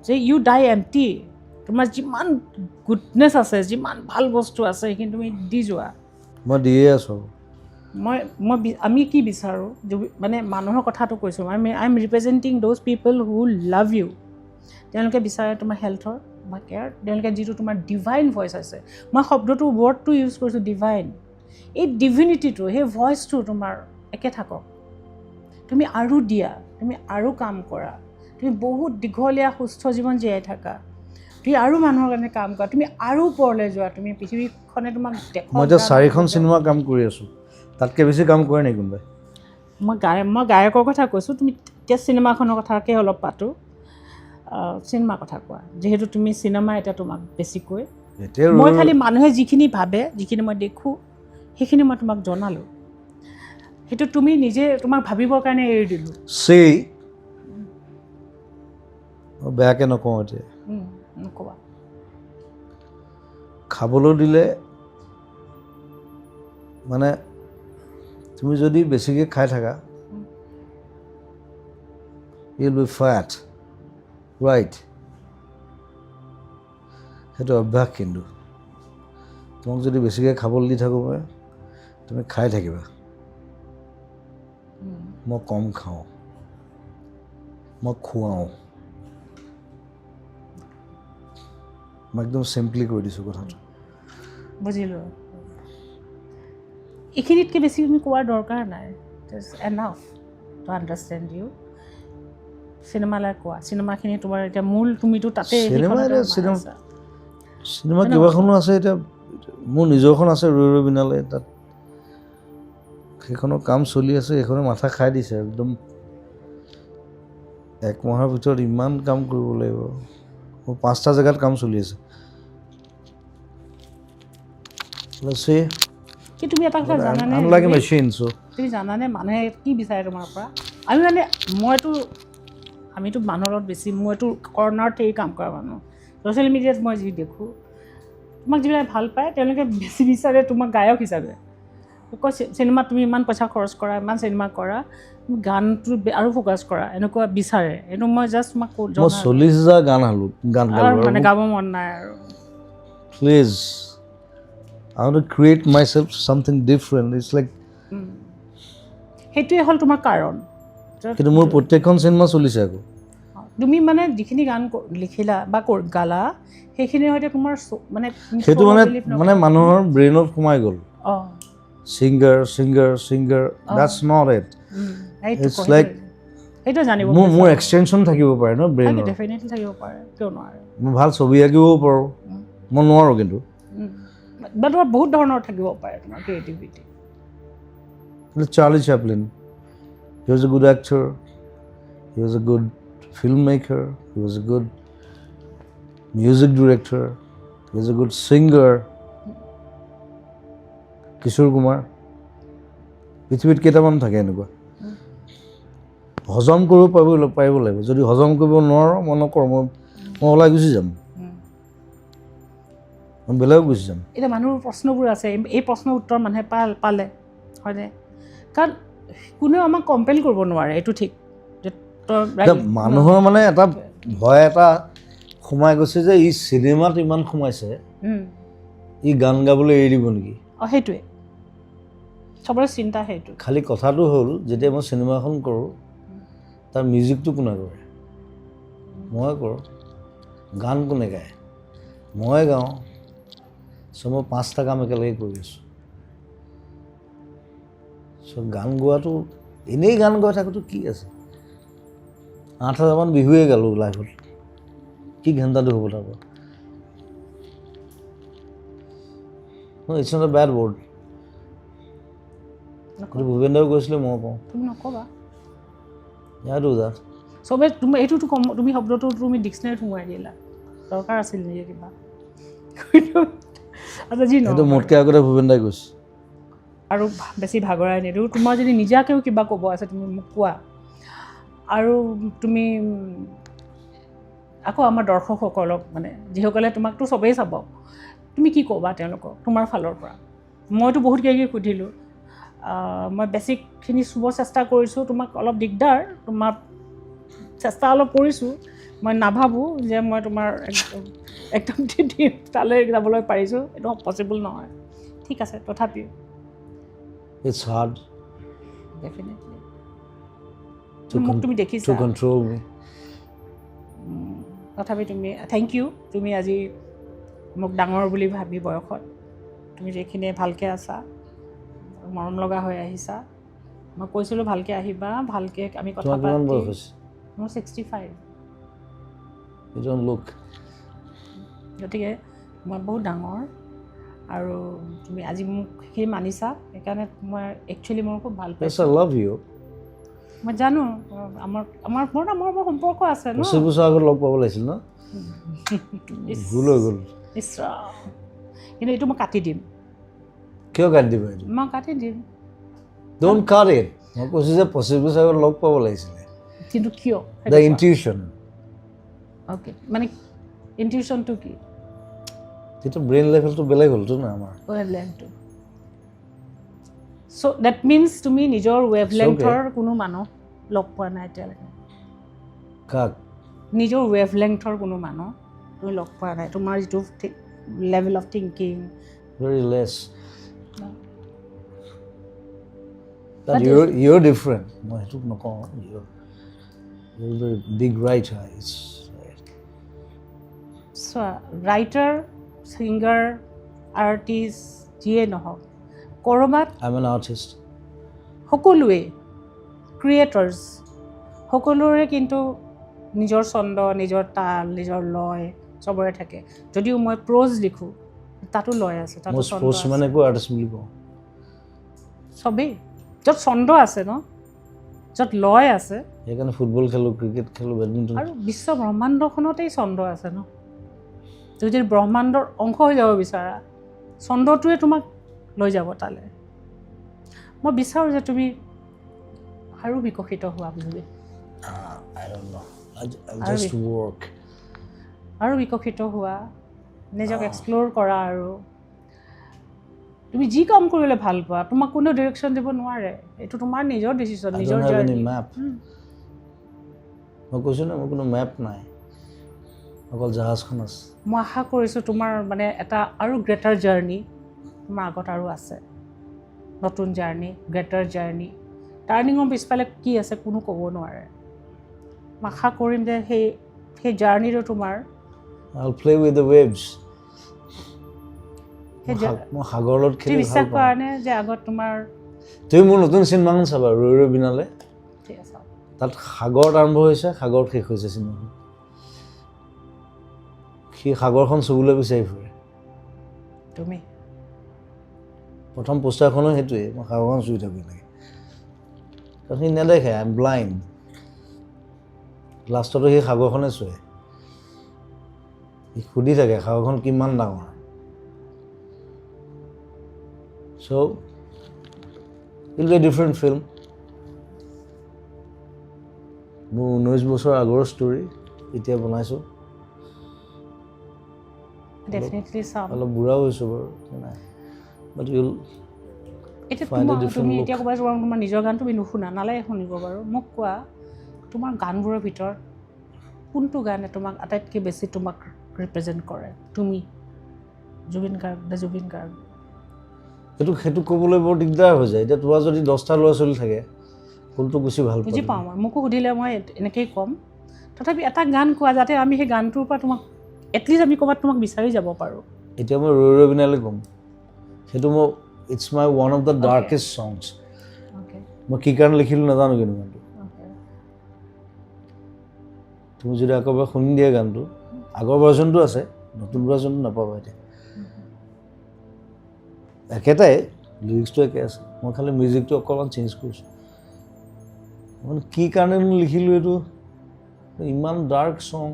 যে ইউ ডাই এম্পটি। তোমাৰ যিমান গুডনেছ আছে, যিমান ভাল বস্তু আছে, সেইখিনি তুমি দি যোৱা। মই দিয়ে আছোঁ। আমি কি বিচাৰোঁ, মানে মানুহৰ কথাটো কৈছোঁ, I am ৰিপ্ৰেজেণ্টিং those people who love you. তেওঁলোকে বিচাৰে তোমাৰ হেল্থৰ বা কেয়াৰ, তেওঁলোকে যিটো তোমাৰ ডিভাইন ভইচ আছে, মই ৱৰ্ডটো ইউজ কৰিছোঁ ডিভাইন। এই ডিভিনিটিটো, সেই ভইচটো তোমাৰ একে থাকক। তুমি আৰু দিয়া, তুমি আৰু কাম কৰা, তুমি বহুত দীঘলীয়া সুস্থ জীৱন জীয়াই থাকা, তুমি আৰু মানুহৰ কাৰণে কাম কৰা, তুমি আৰু ওপৰলৈ যোৱা, তুমি পৃথিৱীখনে তোমাক দেখক। মই এতিয়া 4খন চিনেমা কাম কৰি আছোঁ, তাতকৈ বেছি কাম কৰে নেকি কোনোবাই? মই গায়কৰ কথা কৈছোঁ। তুমি এতিয়া চিনেমাখনৰ কথাকে অলপ পাতোঁ। চিনেমাৰ কথা কোৱা, যিহেতু তুমি চিনেমা এতিয়া তোমাক বেছিকৈ, মই খালি মানুহে যিখিনি ভাবে, যিখিনি মই দেখোঁ, সেইখিনি মই তোমাক জনালোঁ। সেইটো তুমি নিজে তোমাক ভাবিবৰ কাৰণে এৰি দিলোঁ। বেয়াকৈ নকওঁ এতিয়া, নক'বা। খাবলৈ দিলে মানে তুমি যদি বেছিকৈ খাই থাকা, you'll be fat, right? সেইটো অভ্যাস। কিন্তু তোমাক যদি বেছিকৈ খাবলৈ দি থাকোঁ মই, তুমি খাই থাকিবা। মই কম খাওঁ, মই খুৱাওঁ। মই একদম চিম্পলি কৈ দিছোঁ কথাটো। বুজিলোঁ। এইখিনিতকৈ বেছি তুমি কোৱাৰ দৰকাৰ নাই। Just enough to understand you. চিনেমালৈ কোৱা, চিনেমাখিনি তোমাৰ এতিয়া মূল, তুমিতো তাতে চিনেমা কেইবাখনো আছে। এতিয়া মোৰ নিজৰখন আছে, ৰৈ ৰৈ বিনালে, তাত সেইখনৰ কাম চলি আছে। সেইখনে মাথা খাই দিছে একদম। 1 মাহৰ ভিতৰত ইমান কাম কৰিব লাগিব। মোৰ 5টা জেগাত কাম চলি আছে। Let's see. কি তুমি এটা কথা জানানে I'm like a machine, so. তুমি জানানে মানুহে কি বিচাৰে তোমাৰ পৰা আমিতো মানুহৰ লগত বেছি মইতো কৰ্ণাৰত এই কাম কৰা মানুহ ছ'চিয়েল মিডিয়াত মই যি দেখোঁ তোমাক যিবিলাক ভাল পায় তেওঁলোকে বেছি বিচাৰে তোমাক গায়ক হিচাপে কয় চিনেমাত তুমি ইমান পইচা খৰচ কৰা ইমান চিনেমা কৰা গানটো আৰু ফ'কাছ কৰা এনেকুৱা বিচাৰে এইটো মই জাষ্ট তোমাক মই 40,000 গান গালো মানে গাব মন নাই আৰু please I want to create myself something different. It's like সেইটোৱে হ'ল তোমাৰ কাৰণ কিন্তু মোৰ প্ৰত্যেকখন চিনেমা চলিছে আকৌ তুমি মানে যিখিনি গান লিখিলা বা গালা সেইখিনিৰ সৈতে তোমাৰ মানে সেইটো মানে মানুহৰ ব্ৰেইনত সোমাই গ'ল singer that's not it it's like সেইটো জানিব মোৰ এক্সটেনশন থাকিব পাৰে ন ব্ৰেইনৰ ডেফিনেটলি থাকিব পাৰে কিয় নোৱাৰে মই ভাল ছবি আঁকিব পাৰোঁ মই নোৱাৰোঁ কিন্তু বা তোমাৰ বহুত ধৰণৰ থাকিব পাৰে তোমাৰ creativity Charlie Chaplin, he was a good actor, he was a good filmmaker, he was a good music director, he was a good singer. Kishore Kumar, পৃথিৱীত কেইটামান থাকে এনেকুৱা হজম কৰিব পাৰিব লাগিব যদি হজম কৰিব নোৱাৰো মই নকৰোঁ মই ওলাই গুচি যাম মই বেলেগ গুচি যাম এতিয়া মানুহৰ প্ৰশ্নবোৰ আছে এই প্ৰশ্নৰ উত্তৰ মানুহে পালে হয়নে কাৰণ কোনেও আমাক কম্পেল কৰিব নোৱাৰে এইটো ঠিক মানুহৰ মানে এটা ভয় এটা সোমাই গৈছে যে ই চিনেমাত ইমান সোমাইছে ই গান গাবলৈ এৰি দিব নেকি সেইটোৱে চবৰে চিন্তা সেইটো খালি কথাটো হ'ল যেতিয়া মই চিনেমা এখন কৰোঁ তাৰ মিউজিকটো কোনে কৰে মই কৰোঁ গান কোনে গায় মই গাওঁ চ' মই 5টা কাম একেলগে কৰি আছোঁ চ' গান গোৱাটো এনেই গান গাই থাকোঁতো কি আছে 8,000 মান বিহুৱে গালোঁ লাইফত কি ঘণ্টাটো হ'ব তাৰ পৰা it's not a bad word Bhupen da কৈছিলে মই কওঁ তুমি নক'বা চবে তুমি এইটোতো তুমি শব্দটো তুমি ডিক্সনেৰীত সোমোৱাই দিলা দৰকাৰ আছিল নেকি কিবা আচ্ছা যি নহয় মোতকৈ আগতে ভূপেন দাই কৈছে আৰু বেছি ভাগৰাই নিদিওঁ তোমাৰ যদি নিজাকেও কিবা ক'ব আছে তুমি মোক কোৱা আৰু তুমি আকৌ আমাৰ দৰ্শকসকলক মানে যিসকলে তোমাকতো চবেই চাব তুমি কি ক'বা তেওঁলোকক তোমাৰ ফালৰ পৰা মইতো বহুত কিবা কিবি সুধিলোঁ মই বেছিকখিনি চুব চেষ্টা কৰিছোঁ তোমাক অলপ দিগদাৰ তোমাৰ চেষ্টা অলপ কৰিছোঁ মই নাভাবোঁ যে মই তোমাৰ একদম তালৈ যাবলৈ পাৰিছোঁ এইটো পচিবল নহয় ঠিক আছে তথাপিও It's hard. Definitely. To control me. তথাপি তুমি থেংক ইউ তুমি আজি মোক ডাঙৰ বুলি ভাবি বয়সত তুমি যিখিনি ভালকৈ আছা মৰম লগা হৈ আহিছা মই কৈছিলোঁ ভালকৈ আহিবা ভালকৈ আমি কথা পাতি মোৰ 65 You don't look. গতিকে মই বহুত ডাঙৰ আৰু তুমি আজি মোক সেই মানিছা সেইকাৰণে মই একচুৱেলি মোৰ খুব ভাল পাইছোঁ I love you. মই জানো আমাৰ সম্পৰ্ক আছে ন 20 বছৰ আগত লগ পাব লাগিছিল ন ভুল হৈ গ'ল কিন্তু এইটো মই কাটি দিম কিয় কাটি দিবা এইটো মই কাটি দিম Don't cut it. মই কৈছোঁ যে 25 বছৰ আগত লগ পাব লাগিছিলে কিন্তু কিয় The intuition. অ'কে মানে ইনটিউশ্যনটো কি সেইটো ব্ৰেইন লেভেলটো বেলেগ হ'লতো না আমাৰ ৱেভলেংথটো চ' ডেট মিনছ তুমি নিজৰ ৱেভলেংথৰ কোনো মানুহ লগ পোৱা নাই এতিয়ালৈকে কাক নিজৰ ৱেভলেংথৰ কোনো মানুহ তুমি লগ পোৱা নাই তোমাৰ যিটো level of thinking very less that you're different মই সেইটো নকওঁ you're very big writer so writer singer artist যিয়ে নহওক কৰবাত I'm an artist সকলোৱে ক্ৰিয়েটৰ্ছ সকলোৰে কিন্তু নিজৰ ছন্দ নিজৰ তাল নিজৰ লয় চবৰে থাকে যদিও মই প্ৰ'জ লিখোঁ তাতো লয় আছে তাতো ছন্দ আছে মানে কো আৰ্টিষ্ট বুলি কওঁ চবেই য'ত ছন্দ আছে ন য'ত লয় আছে সেইকাৰণে ফুটবল খেলোঁ ক্ৰিকেট খেলোঁ বেডমিণ্টন আৰু বিশ্ব ব্ৰহ্মাণ্ডখনতেই ছন্দ আছে ন তুমি যদি ব্ৰহ্মাণ্ডৰ অংশ হৈ যাব বিচাৰা ছন্দটোৱে তোমাক লৈ যাব তালৈ মই বিচাৰোঁ যে তুমি আৰু বিকশিত হোৱা Zubeen I don't know. I'll just work. আৰু বিকশিত হোৱা নিজক এক্সপ্ল'ৰ কৰা আৰু তুমি যি কাম কৰিলে ভাল পোৱা তোমাক কোনেও ডিৰেকশ্যন দিব নোৱাৰে এইটো তোমাৰ নিজৰ ডিচিশ্যন I নিজৰ don't have journey any map. মই কৈছোঁ না মোৰ কোনো মেপ নাই অকল জাহাজখন আছে মই আশা কৰিছোঁ তোমাৰ মানে এটা আৰু গ্ৰেটাৰ জাৰ্নি তোমাৰ আগত আৰু আছে নতুন জাৰ্নি গ্ৰেটাৰ জাৰ্নি টাৰ্ণিঙৰ পিছফালে কি আছে কোনো ক'ব নোৱাৰে মই আশা কৰিম যে সেই জাৰ্নিটো তোমাৰ I'll play with the waves. সেই মই সাগৰত তুমি খেলি ভাল বিশ্বাস পাওঁ কৰা নে যে আগত তোমাৰ তুমি মোৰ নতুন চিনেমাখন চাবা ৰৈ ৰৈ বিনালে ঠিক আছে তাত সাগৰত আৰম্ভ হৈছে সাগৰত শেষ হৈছে চিনেমাখন সি সাগৰখন চুবলৈ বিচাৰি ফুৰে তুমি প্ৰথম পোষ্টাৰখনো সেইটোৱে মই সাগৰখন চুই থাকোঁ লাগে কাৰণ সি নেদেখে আই এম ব্লাইণ্ড লাষ্টতো সেই সাগৰখনে চুৱে সি সুধি থাকে সাগৰখন কিমান ডাঙৰ so' it will be a different film মোৰ 19 বছৰ আগৰ ষ্টৰী এতিয়া বনাইছোঁ ডেফিনেটলি চাম অলপ বুঢ়াও হৈছোঁ বাৰু নাই বাট ইউল এতিয়া Find a different তুমি look. এতিয়া ক'বা তোমাৰ নিজৰ গান তুমি নুশুনা নালাগে শুনিব বাৰু মোক কোৱা তোমাৰ গানবোৰৰ ভিতৰত কোনটো গানে তোমাক আটাইতকৈ বেছি তোমাক ৰিপ্ৰেজেণ্ট কৰে তুমি জুবিন গাৰ্গ নে জুবিন গাৰ্গ সেইটো ক'বলৈ বৰ দিগদাৰ হৈ যায় এতিয়া তোমাৰ যদি 10টা ল'ৰা ছোৱালী থাকে কোনটো বেছি ভাল বুজি পাওঁ মই মোকো সুধিলে মই এনেকেই ক'ম তথাপি এটা গান কোৱা যাতে আমি সেই গানটোৰ পৰা তোমাক এটলিষ্ট আমি ক'ৰবাত তোমাক বিচাৰি যাব পাৰোঁ এতিয়া মই ৰৈ ৰৈ বিনালে ক'ম সেইটো মই it's my one of the darkest songs okay মই কি কাৰণে লিখিলোঁ নাজানো কিন্তু গানটো অ'কে তুমি যদি আকৌ এবাৰ শুনি দিয়া গানটো আগৰ ভাৰ্জনটো আছে নতুন ভাৰ্জনটো নাপাবা এতিয়া একেটাই লিৰিক্সটো একে আছে মই খালি মিউজিকটো অকণমান চেঞ্জ কৰিছোঁ মানে কি কাৰণে মই লিখিলোঁ এইটো ইমান ডাৰ্ক ছং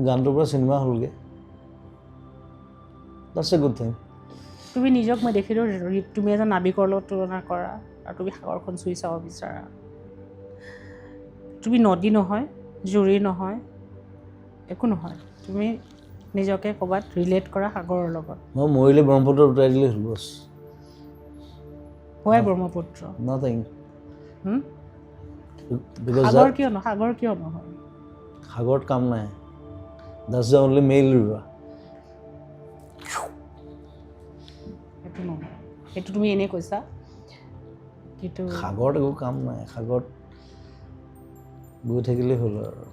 গানটোৰ পৰা চিনেমা হ'লগৈ দ্যাটছ এ গুড থিং তুমি নিজক মই দেখিলোঁ তুমি এজন নাবিকৰ লগত তুলনা কৰা আৰু তুমি সাগৰখন চুই চাব বিচাৰা তুমি নদী নহয় জুৰি নহয় একো নহয় তুমি নিজকে ক'ৰবাত ৰিলেট কৰা সাগৰৰ লগত মই মৰিলে ব্ৰহ্মপুত্ৰ উটাই দিলে হ'ল বছ হোৱাই ব্ৰহ্মপুত্ৰ নাথিং বিকজ সাগৰ কিয় নহয় সাগৰত কাম নাই that's the only mail river সেইটো নহয় সেইটো তুমি এনেই কৈছা কিন্তু সাগৰত একো কাম নাই সাগৰত গৈ থাকিলেই হ'ল আৰু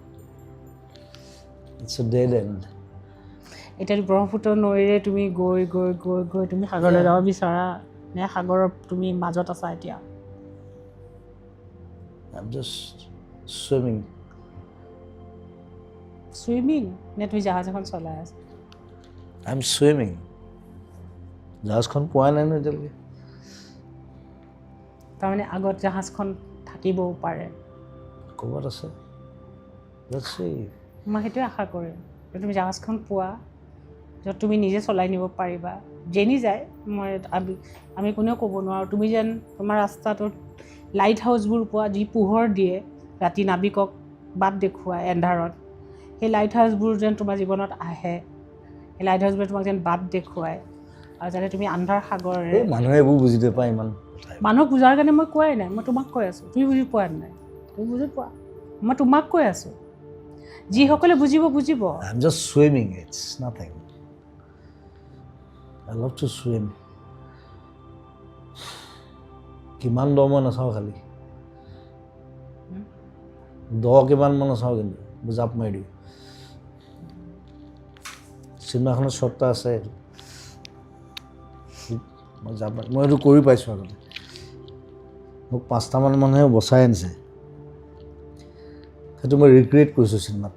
ইটছ এ ডেড এণ্ড এতিয়া ব্ৰহ্মপুত্ৰ নৈৰে তুমি গৈ গৈ গৈ গৈ তুমি সাগৰলৈ যাব বিচাৰা নে সাগৰৰ তুমি মাজত আছা এতিয়া I'm just swimming. চুইমিং নে তুমি জাহাজ এখন চলাই আছা I'm swimming. জাহাজখন পোৱা নাই ন এতিয়ালৈকে তাৰমানে আগত জাহাজখন থাকিবও পাৰে ক'ৰবাত আছে Let's see. মই সেইটোৱে আশা কৰিম যে তুমি জাহাজখন পোৱা য'ত তুমি নিজে চলাই নিব পাৰিবা যেনি যায় মই আমি কোনেও ক'ব নোৱাৰোঁ তুমি যেন তোমাৰ ৰাস্তাটোত লাইট হাউচবোৰ পোৱা যি পোহৰ দিয়ে ৰাতি নাবিকক বাট দেখুৱাই এন্ধাৰত সেই লাইট হাউচবোৰ যেন তোমাৰ জীৱনত আহে সেই লাইট হাউচবোৰে তোমাক যেন বাট দেখুৱায় আৰু যাতে তুমি আন্ধাৰ সাগৰেৰে মানুহে এইবোৰ বুজি নাপায় ইমান মানুহক বুজাৰ কাৰণে মই কোৱাই নাই মই তোমাক কৈ আছোঁ তুমি বুজি পোৱা নাই তুমি বুজি পোৱা মই তোমাক কৈ আছোঁ যিসকলে বুজিব I'm just swimming. It's nothing. I love to swim. কিমান দ মই নাচাওঁ খালি দ কিমান মই নাচাওঁ কিন্তু জাপ মাৰি দিওঁ চিনেমাখনত শ্বটটা আছে মই জাপ মাৰি মই এইটো কৰি পাইছোঁ আগতে মোক 5টামান মানুহে বচাই আনিছে সেইটো মই ৰিক্ৰিয়েট কৰিছোঁ চিনেমাত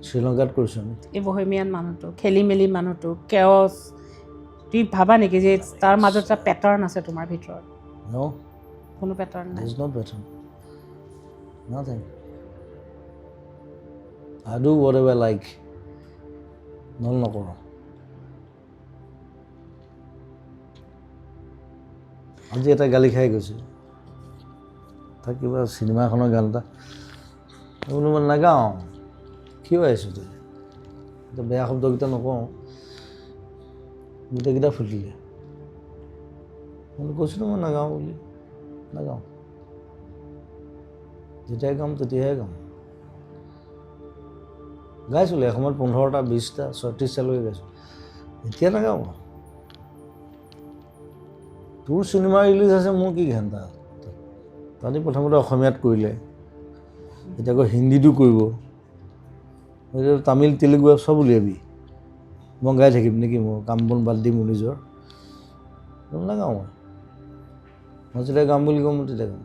শ্ৰীলংকাত কৰিছোঁ আমি এই বহেমিয়ান মানুহটো খেলি মেলি মানুহটো কেঅছ তুমি ভাবা নেকি যে তাৰ মাজত এটা পেটাৰ্ণ আছে তোমাৰ ভিতৰত No, কোনো পেটাৰ্ণ নাই there's no pattern. Nothing. I do whatever I like. নকৰোঁ আজি এটা গালি খাই গৈছে তাক কিবা চিনেমা এখনৰ গান এটা বোলো মই নাগাওঁ কিয় আহিছোঁ তই এতিয়া বেয়া শব্দকেইটা নকওঁ গোটেইকেইটা ফুটিলে মই কৈছিলোঁ মই নাগাওঁ বুলি নাগাওঁ যেতিয়াই গাম তেতিয়াহে গাম গাইছিলোঁ এসময়ত 15টা 20টা 36টালৈকে গাইছোঁ এতিয়া নাগাওঁ তোৰ চিনেমা ৰিলিজ আছে মোৰ কি ঘণ্টা তাহাঁতি প্ৰথমতে অসমীয়াত কৰিলে এতিয়া আকৌ হিন্দীটো কৰিব তামিল তেলেগু চব উলিয়াবি মই গাই থাকিম নেকি মোৰ কাম বন বাদ দিম মোৰ নিজৰ নাগাওঁ মই যেতিয়া গাম বুলি কওঁ মই তেতিয়া গাম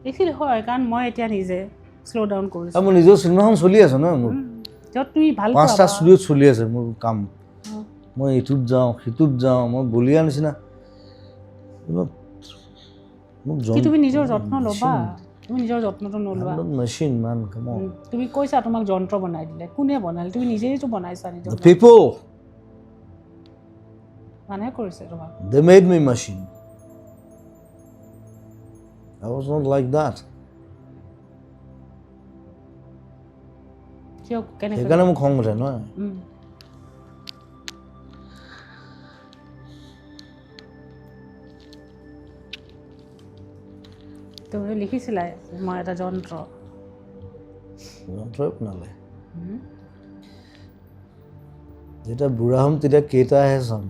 এইখিনি হয় কাৰণ মই এতিয়া নিজে শ্ল' ডাউন কৰিছোঁ আৰু মোৰ নিজৰ চিনেমাখন চলি আছে ন মোৰ তুমি ভাল 5টা ষ্টুডিঅ'ত চলি আছে মোৰ কাম মই ইটোত যাওঁ সিটোত যাওঁ মই বলিয়া নিচিনা তুমি নিজৰ যত্ন ল'বা তুমি নিজৰ যত্নটো নলোৱা মেচিন মান কাম তুমি কৈছা তোমাক যন্ত্ৰ বনাই দিলে কোনে বনালে তুমি নিজেইতো বনাইছা নিজৰ people মানুহে কৰিছে তোমাক they made me machine I was not like that কিয় কেনেকৈ সেইকাৰণে মোক খং উঠে নহয় তুমি লিখিছিলা মই এটা যন্ত্ৰই বনালে যেতিয়া বুঢ়া হ'ম তেতিয়া কেইটাহে চাম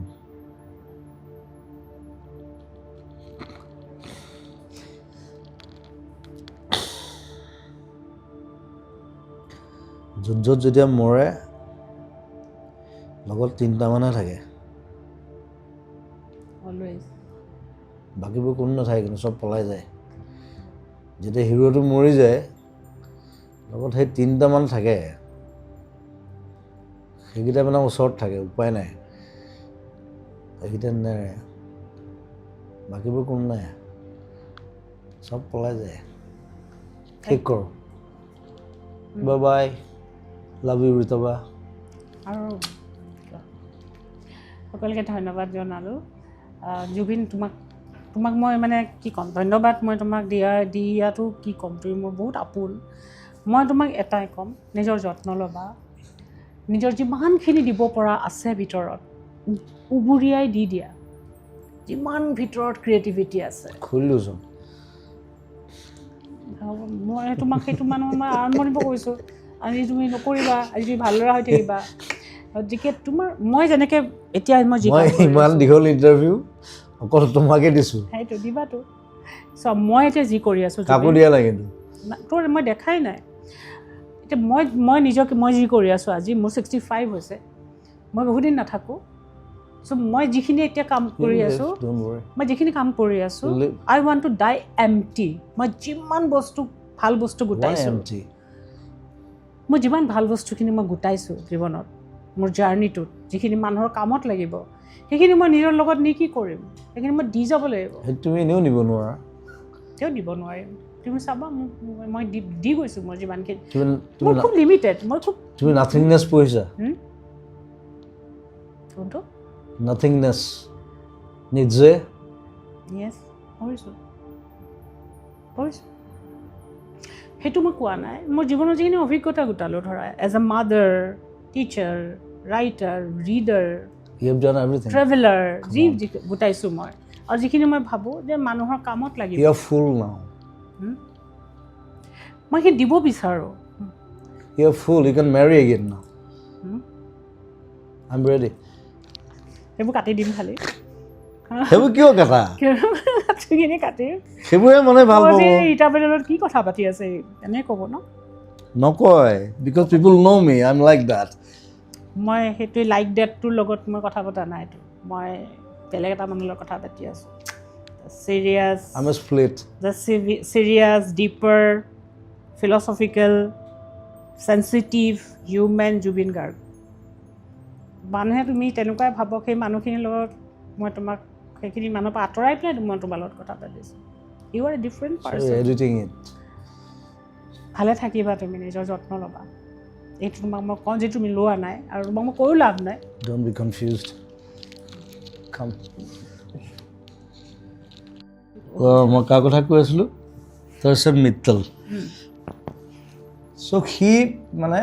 য'ত যেতিয়া মৰে লগত 3টা মানুহে থাকে অলৱেজ বাকীবোৰ কোনো নাথাকে কিন্তু চব পলাই যায় যেতিয়া হিৰোটো মৰি যায় লগত সেই 3টা মান থাকে সেইকেইটা মানে ওচৰত থাকে উপায় নাই সেইকেইটা নেৰে বাকীবোৰ কোনো নাই চব পলাই যায় ঠিক কৰ বাই বাই লাভ ইউ ৰিতবা আৰু সকলোকে ধন্যবাদ জনালোঁ জুবিন তোমাক মই মানে কি ক'ম ধন্যবাদ মই তোমাক দিয়াটো কি ক'ম তুমি মোৰ বহুত আপোন মই তোমাক এটাই ক'ম নিজৰ যত্ন ল'বা নিজৰ যিমানখিনি দিব পৰা আছে ভিতৰত উবুৰিয়াই দি দিয়া যিমান ভিতৰত ক্ৰিয়েটিভিটি আছে খুলিলোচোন মই তোমাক সেইটো মানুহ মই আৰম্ভণিৰ পৰা কৈছোঁ আজি তুমি নকৰিবা আজি তুমি ভালদৰে হৈ থাকিবা গতিকে তোমাৰ মই যেনেকৈ এতিয়া মই ইমান দীঘল ইণ্টাৰভিউ অকল তোমাকে দিছোঁ সেইটো দিবাতো চব মই এতিয়া যি কৰি আছোঁ কাকো দিয়া নাই কিন্তু তোৰ মই দেখাই নাই এতিয়া মই নিজকে মই যি কৰি আছোঁ আজি মোৰ 65 হৈছে মই বহুদিন নাথাকোঁ চ' মই যিখিনি এতিয়া কাম কৰি আছোঁ মই যিখিনি কাম কৰি আছোঁ আই ৱান্ট টু ডাই এমটি মই যিমান বস্তু ভাল বস্তু গোটাইছোঁ মই যিমান ভাল বস্তুখিনি মই গোটাইছোঁ জীৱনত মোৰ জাৰ্ণিটোত যিখিনি মানুহৰ কামত লাগিব সেইখিনি মই নিজৰ লগত নি কি কৰিম সেইখিনি মই দি যাব লাগিব তুমি এনেও নিব নোৱাৰা তেওঁ দিব নোৱাৰিম তুমি চাবা মই দি গৈছোঁ মই যিমানখিনি মই খুব লিমিটেড মই খুব তুমি নাথিংনেছ পঢ়িছা কোনটো নাথিংনেছ নিজে য়েছ পঢ়িছোঁ সেইটো মই কোৱা নাই মোৰ জীৱনৰ যিখিনি অভিজ্ঞতা গোটালোঁ ধৰা as a mother teacher writer reader traveller যি গোটাইছোঁ মই আৰু যিখিনি মই ভাবোঁ যে মানুহৰ কামত লাগিব মই সেই দিব বিচাৰোঁ সেইবোৰ কাটি দিম খালি সেইবোৰ কিয় কাটা কাটিখিনি কাটিম সেইবোৰে মানে ভাল পাব ইণ্টাৰভিউত কি কথা পাতি আছে এনেই ক'ব নকয় because people know' me I am like that মই সেইটোৱে লাইক ডেটটোৰ লগত মই কথা পতা নাইতো মই বেলেগ এটা মানুহৰ লগত কথা পাতি আছোঁ serious dipper philosophical sensitive human Zubeen Garg মানুহে তুমি তেনেকুৱাই ভাবক সেই মানুহখিনিৰ লগত মই তোমাক সেইখিনি মানুহৰ পৰা আঁতৰাই পেলাই মই তোমাৰ লগত কথা পাতিছোঁ you are a different person ভালে থাকিবা তুমি নিজৰ যত্ন ল'বা এইটো তোমাক মই কওঁ যে তুমি লোৱা নাই আৰু তোমাক মই কৈও লাভ নাই ডোন্ট বি কনফিউজড খাম মই কাৰ কথা কৈ আছিলোঁ তাৰপিছত মিত্তল চ' সি মানে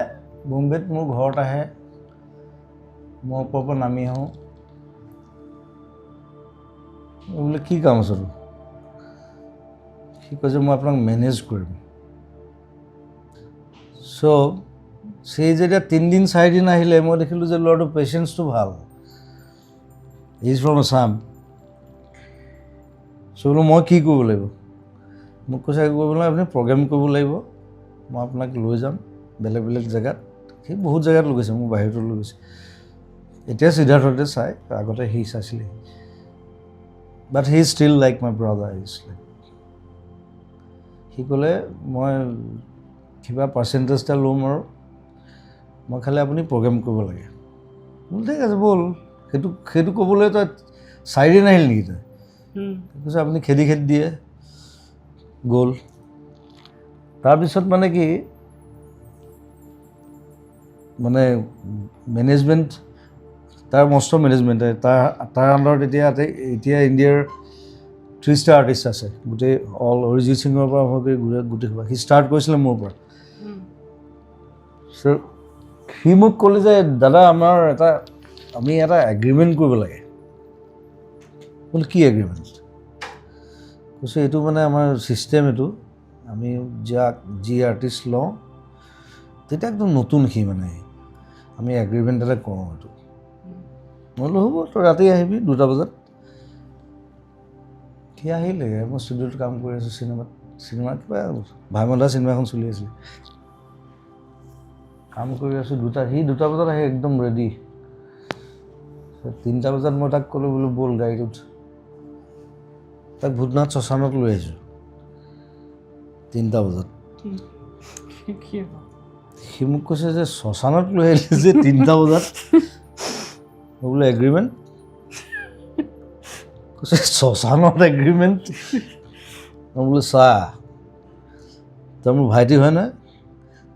বম্বেত মোৰ ঘৰত আহে মই ওপৰৰ পৰা নামি আহোঁ বোলে কি কাম আছে তোৰ সি কৈছে মই আপোনাক মেনেজ কৰিম চ' সেই যেতিয়া 3 দিন 4 দিন আহিলে মই দেখিলোঁ যে ল'ৰাটোৰ পেচেঞ্চটো ভাল ইজ ফ্ৰম আছাম চ' বোলো মই কি কৰিব লাগিব মোক কৈছে কৰিব নালাগে আপুনি প্ৰগ্ৰেম কৰিব লাগিব মই আপোনাক লৈ যাম বেলেগ বেলেগ জেগাত সি বহুত জেগাত লৈ গৈছে মোক বাহিৰতো লৈ গৈছে এতিয়া সিদ্ধাৰ্থতে চাই আগতে সি চাইছিলে but he still like my brother is like সি ক'লে মই কিবা পাৰ্চেণ্টেজ এটা ল'ম আৰু মই খালি আপুনি প্ৰগ্ৰেম কৰিব লাগে বোলো ঠিক আছে ব'ল সেইটো ক'বলৈ তই 4 দিন আহিল নেকি তই কৈছে আপুনি খেদি দিয়ে গ'ল তাৰপিছত মানে কি মানে মেনেজমেণ্ট তাৰ মস্ত মেনেজমেণ্ট তাৰ আণ্ডাৰত এতিয়া ইণ্ডিয়াৰ 3 ষ্টাৰ আৰ্টিষ্ট আছে গোটেই অল অৰিজিত সিঙৰ পৰা আৰম্ভ কৰি গোটেই সোপা সি ষ্টাৰ্ট কৰিছিলে মোৰ পৰা চ' সি মোক ক'লে যে দাদা আমি এটা এগ্ৰিমেণ্ট কৰিব লাগে বোলে কি এগ্ৰিমেণ্ট কৈছে এইটো মানে আমাৰ ছিষ্টেম এইটো আমি যি আৰ্টিষ্ট লওঁ তেতিয়া একদম নতুন সি মানে আমি এগ্ৰিমেণ্ট এটা কৰোঁ এইটো মই বোলো হ'ব তই ৰাতি আহিবি 2টা বজাত সি আহিলে মই ষ্টুডিঅ'ত কাম কৰি আছোঁ চিনেমাত কিবা ভাইমন্দা চিনেমা এখন চলি আছিলে কাম কৰি আছোঁ 2টা বজাত আহি একদম ৰেডি 3টা বজাত মই তাক ক'লোঁ বোলো ব'ল গাড়ীটোত তাক ভূতনাথ শ্মশানত লৈ আহিছোঁ 3টা বজাত সি মোক কৈছে যে শ্মশানত লৈ আহিলে যে 3টা বজাত মই বোলো এগ্ৰিমেণ্ট কৈছে শ্মশানত এগ্ৰিমেণ্ট মই বোলো চা তই মোৰ ভাইটি হয় নহয়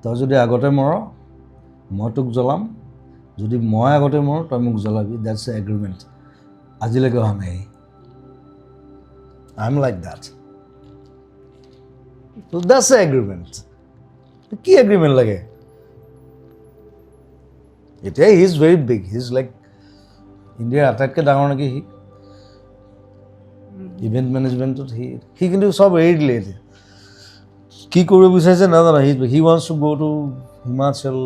তই যদি আগতে মৰ মই তোক জ্বলাম যদি মই আগতে মৰ তই মোক জ্বলাবি দেটছ এগ্ৰিমেণ্ট আজিলৈকে অহা নাই আই am like that so' that's agreement কি এগ্ৰিমেণ্ট লাগে এতিয়া he is very big he is like ইণ্ডিয়াৰ আটাইতকৈ ডাঙৰ নেকি সি ইভেণ্ট মেনেজমেণ্টত সি কিন্তু চব এৰি দিলে এতিয়া কি কৰিব বিচাৰিছে নাজানো হি ৱান্টছ টু গ' টু হিমাচল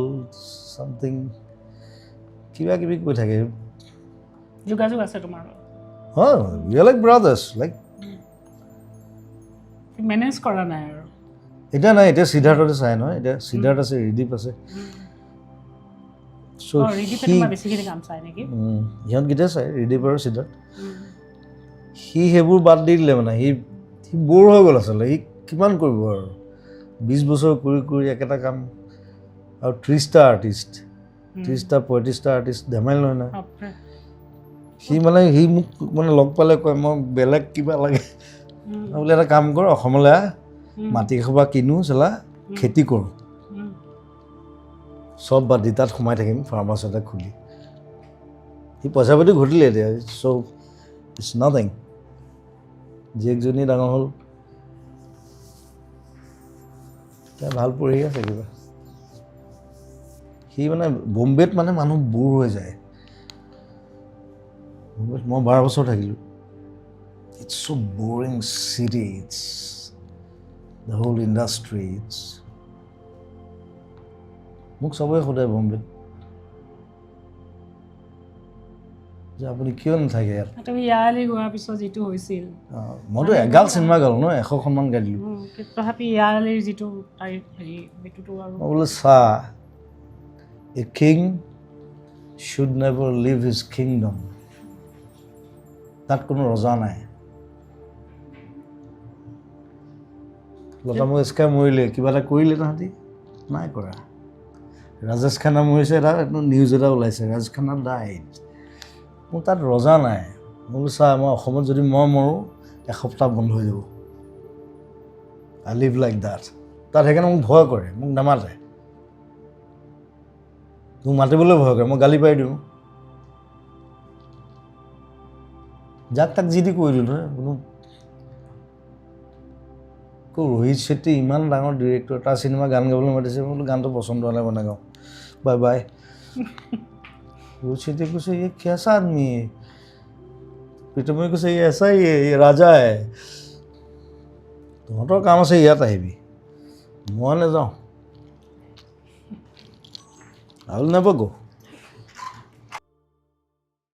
চামথিং কিবা কিবি কৈ থাকে যোগাযোগ আছে তোমাৰ হয় we are like brothers like manage কৰা নাই আৰু এতিয়া নাই এতিয়া সিদ্ধাৰ্থতে চাই নহয় এতিয়া সিদ্ধাৰ্থ আছে ৰিদীপ আছে সিহঁতকেইটাই চাই ৰিদীপ আৰু সিদ্ধাৰ্থ সি সেইবোৰ বাদ দি দিলে মানে সি ব'ৰ হৈ গ'ল আচলতে সি কিমান কৰিব আৰু 20 বছৰ কৰি একেটা কাম আৰু 30টা আৰ্টিষ্ট 30টা 35টা আৰ্টিষ্ট ধেমালি নহয় নহয় সি মোক মানে লগ পালে কয় মই বেলেগ কিবা লাগে বোলে এটা কাম কৰ অসমলৈ মাটি এসোপা কিনো চলা খেতি কৰোঁ চব বাদ দি তাত সোমাই থাকিম ফাৰ্মাচ এটা খুলি সি পইচা পাতি ঘটিলে এতিয়া চ' ইটছ নাথিং জীয়েকজনী ডাঙৰ হ'ল এতিয়া ভাল পঢ়ি আছে কিবা সি মানে বম্বেত মানে মানুহ বোৰ হৈ যায় বম্বেত মই 12 বছৰ থাকিলোঁ it's so' boring city it's the whole industry it's মোক চবেই সোধে বম্বেত যে আপুনি কিয় নাথাকে ইয়াত তুমি ইয়ালৈ গোৱাৰ পিছত যিটো হৈছিল মইতো এগাল চিনেমা গালোঁ ন 100খনমান গাই দিলোঁ তথাপি ইয়ালৈ যিটো হেৰি সেইটোতো আৰু মই বোলো চা a king should never leave his kingdom তাত কোনো ৰজা নাই লতা মংগেশকাৰ মৰিলে কিবা এটা কৰিলে তাহাঁতি নাই কৰা ৰাজেশ খান্না মৰিছে এটা নিউজ এটা ওলাইছে ৰাজেশ খান্না ডাইড মোৰ তাত ৰজা নাই মই বোলো চা মই অসমত যদি মই মৰোঁ এসপ্তাহ বন্ধ হৈ যাব আই লিভ লাইক দেট তাত সেইকাৰণে মোক ভয় কৰে মোক নামাতে মোক মাতিবলৈ ভয় কৰে মই গালি পাৰি দিওঁ যাক তাক যি টি কৰিলোঁ নহয় কোনো ৰোহিত শেট্টি ইমান ডাঙৰ ডিৰেক্টৰ তাৰ চিনেমা গান গাবলৈ মাতিছে মই বোলো গানটো পচন্দ হ'লে বনাই গাওঁ বাই বাই ৰোহিত শেট্টিয়ে কৈছে ये कैसा आदमी है প্ৰীতমে কৈছে ये ऐसा ही है ये राजा है তহঁতৰ কাম আছে ইয়াত আহিবি মই নাযাওঁ I will never go